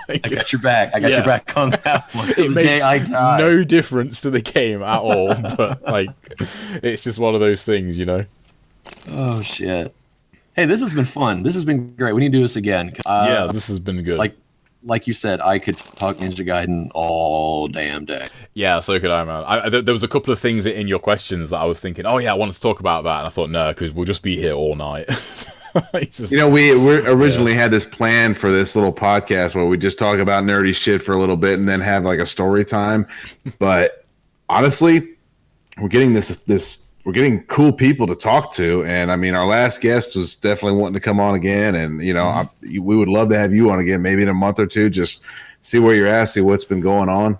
I got your back. I got your back on that one. It makes no difference to the game at all. But like, it's just one of those things, Oh shit! Hey, this has been fun. This has been great. We need to do this again. Yeah, this has been good. Like you said, I could talk Ninja Gaiden all damn day. Yeah, so could I, man. There was a couple of things in your questions that I was thinking, oh yeah, I wanted to talk about that, and I thought, no, because we'll just be here all night. We originally had this plan for this little podcast where we just talk about nerdy shit for a little bit and then have like a story time. But honestly, we're getting we're getting cool people to talk to, and I mean, our last guest was definitely wanting to come on again, and we would love to have you on again, maybe in a month or two, just see where you're at, see what's been going on.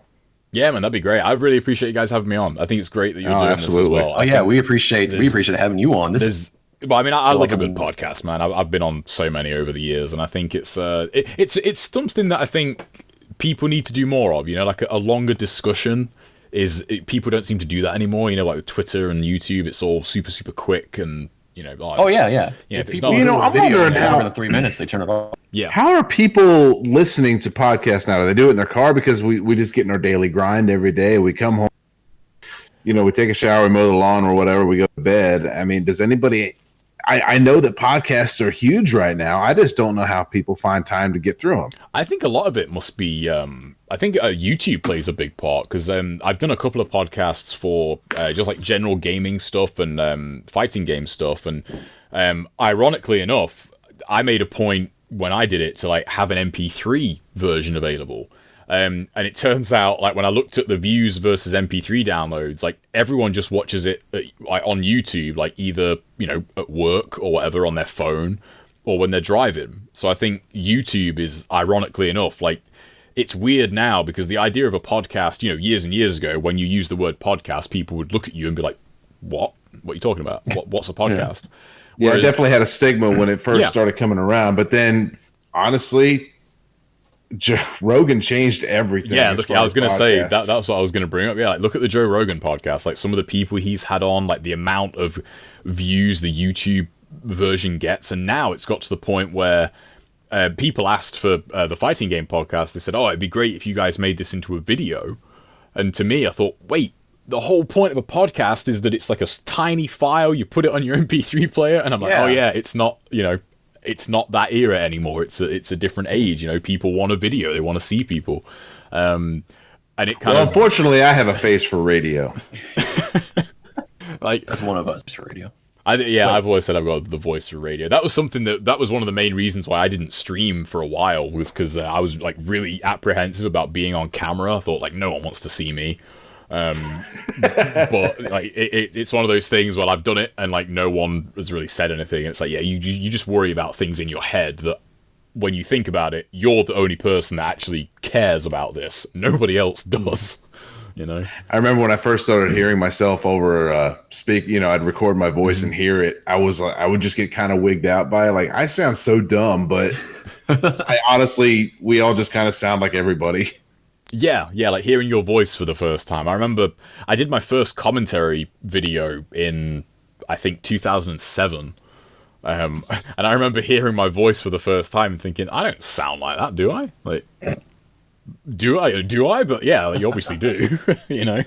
Yeah, man, that'd be great. I really appreciate you guys having me on. I think it's great that you're doing this as well. Oh yeah, we appreciate having you on. I love a good podcast, man. I've been on so many over the years, and I think it's something that I think people need to do more of. Like a longer discussion. People don't seem to do that anymore. Like with Twitter and YouTube, it's all super, super quick and oh yeah. If it's not, I'm wondering how longer than 3 minutes they turn it off. Yeah. How are people listening to podcasts now? Do they do it in their car because we just get in our daily grind every day? We come home, we take a shower, we mow the lawn or whatever, we go to bed. I mean, does anybody? I know that podcasts are huge right now. I just don't know how people find time to get through them. I think a lot of it must be. I think YouTube plays a big part because I've done a couple of podcasts for just like general gaming stuff and fighting game stuff, and ironically enough, I made a point when I did it to like have an MP3 version available. And it turns out, like when I looked at the views versus MP3 downloads, like everyone just watches it on YouTube, like either at work or whatever on their phone, or when they're driving. So I think YouTube is, ironically enough, like it's weird now because the idea of a podcast, years and years ago, when you use the word podcast, people would look at you and be like, "What? What are you talking about? What's a podcast?" Yeah, it definitely had a stigma when it first started coming around, but then honestly, Joe Rogan changed everything. Yeah, look, I was going to say that's what I was going to bring up. Yeah, like look at the Joe Rogan podcast. Like some of the people he's had on, like the amount of views the YouTube version gets, and now it's got to the point where people asked for the fighting game podcast. They said, "Oh, it'd be great if you guys made this into a video." And to me, I thought, wait, the whole point of a podcast is that it's like a tiny file. You put it on your MP3 player, and I'm like, oh yeah, it's not, it's not that era anymore. It's a different age. People want a video. They want to see people. And it kind of. Unfortunately, I have a face for radio. Like that's one of us for radio. I've always said I've got the voice for radio. That was something that was one of the main reasons why I didn't stream for a while, was because I was like really apprehensive about being on camera. I thought like no one wants to see me. But like it's one of those things where I've done it and like no one has really said anything. And it's like you just worry about things in your head that when you think about it, you're the only person that actually cares about this. Nobody else does. you know. I remember when I first started hearing myself over speak. I'd record my voice and hear it. I would just get kind of wigged out by it. Like, I sound so dumb, but we all just kind of sound like everybody. Yeah, like hearing your voice for the first time. I remember I did my first commentary video in, I think, 2007. And I remember hearing my voice for the first time and thinking, I don't sound like that, do I? Like, do I? But yeah, like, you obviously do, you know?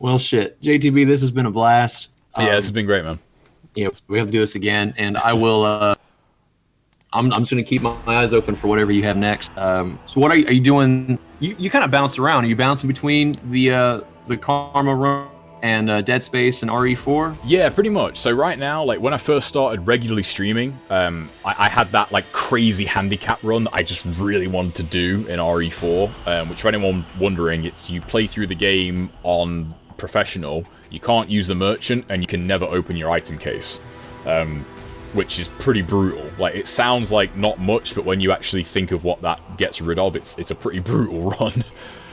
Well, shit. JTB, this has been a blast. Yeah, this has been great, man. Yeah, we have to do this again, and I will, I'm just going to keep my eyes open for whatever you have next. So what are you doing? You kind of bounce around. Are you bouncing between the Karma Run and Dead Space and RE4? Yeah, pretty much. So right now, like when I first started regularly streaming, I had that like crazy handicap run that I just really wanted to do in RE4, which for anyone wondering, it's you play through the game on professional, you can't use the merchant, and you can never open your item case, which is pretty brutal. Like, it sounds like not much, but when you actually think of what that gets rid of, it's a pretty brutal run.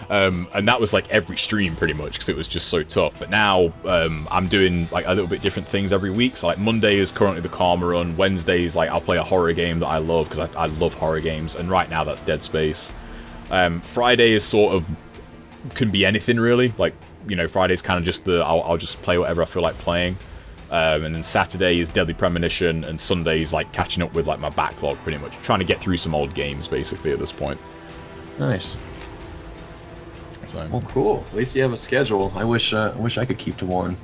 And that was like every stream pretty much, because it was just so tough. But now I'm doing like a little bit different things every week. So like Monday is currently the Karma Run. Wednesdays, like I'll play a horror game that I love, because I love horror games, and right now that's Dead Space. Friday is sort of can be anything really. Like, you know, Friday's kind of just I'll just play whatever I feel like playing. And then Saturday is Deadly Premonition, and Sunday is like catching up with like my backlog, pretty much trying to get through some old games basically at this point. Nice. So. Well, cool. At least you have a schedule. I wish I could keep to one.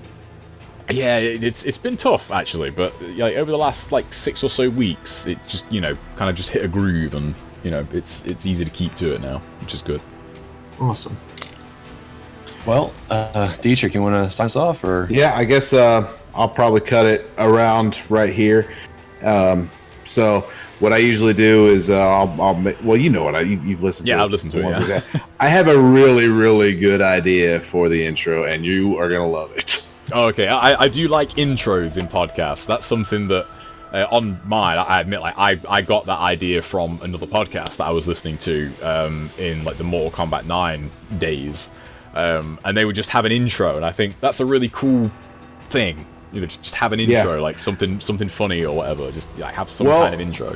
Yeah, it's been tough actually, but like over the last like 6 or so weeks, it just, you know, kind of just hit a groove, and you know, it's easy to keep to it now, which is good. Awesome. Well, Dietrich, you want to sign us off, or? Yeah, I guess I'll probably cut it around right here. So what I usually do is well, you know what you've listened to. Yeah, I've listened to it. Yeah. I have a really, really good idea for the intro, and you are gonna love it. Oh, okay, I do like intros in podcasts. That's something that on mine, I admit, like I got that idea from another podcast that I was listening to in like the Mortal Kombat 9 days. And they would just have an intro, and I think that's a really cool thing. You know, just have an intro, like something funny or whatever. Just like, have some kind of intro.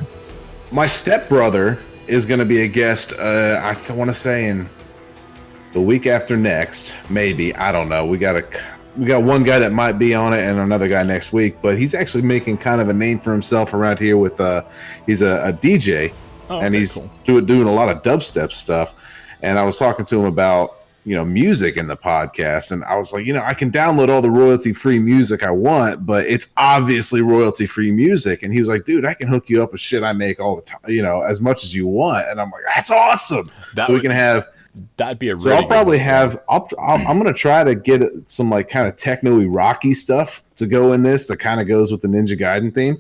My stepbrother is going to be a guest. I want to say in the week after next, maybe. I don't know. We got one guy that might be on it, and another guy next week. But he's actually making kind of a name for himself around here with he's a DJ, and he's doing a lot of dubstep stuff. And I was talking to him about, you know, music in the podcast, and I was like, you know, I can download all the royalty-free music I want, but it's obviously royalty-free music. And he was like, dude, I can hook you up with shit I make all the time, you know, as much as you want. And I'm like, that's awesome. We can have. That'd be a. So I'll probably have. I'm gonna try to get some like kind of techno-y rocky stuff to go in this that kind of goes with the Ninja Gaiden theme.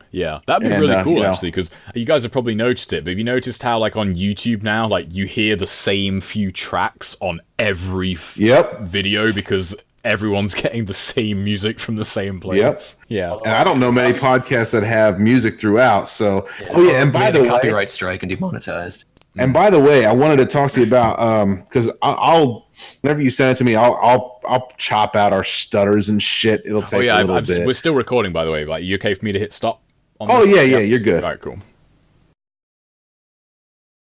Yeah, that'd be really cool, actually, because you guys have probably noticed it, but have you noticed how, like, on YouTube now, like, you hear the same few tracks on every video because everyone's getting the same music from the same place? Yep. Yeah. And I don't know many podcasts that have music throughout, so... and by the way... copyright strike and demonetized. And by the way, I wanted to talk to you about, because I'll whenever you send it to me, I'll chop out our stutters and shit. It'll take a little bit. We're still recording, by the way. Like, you okay for me to hit stop? Yeah, you're good. All right, cool.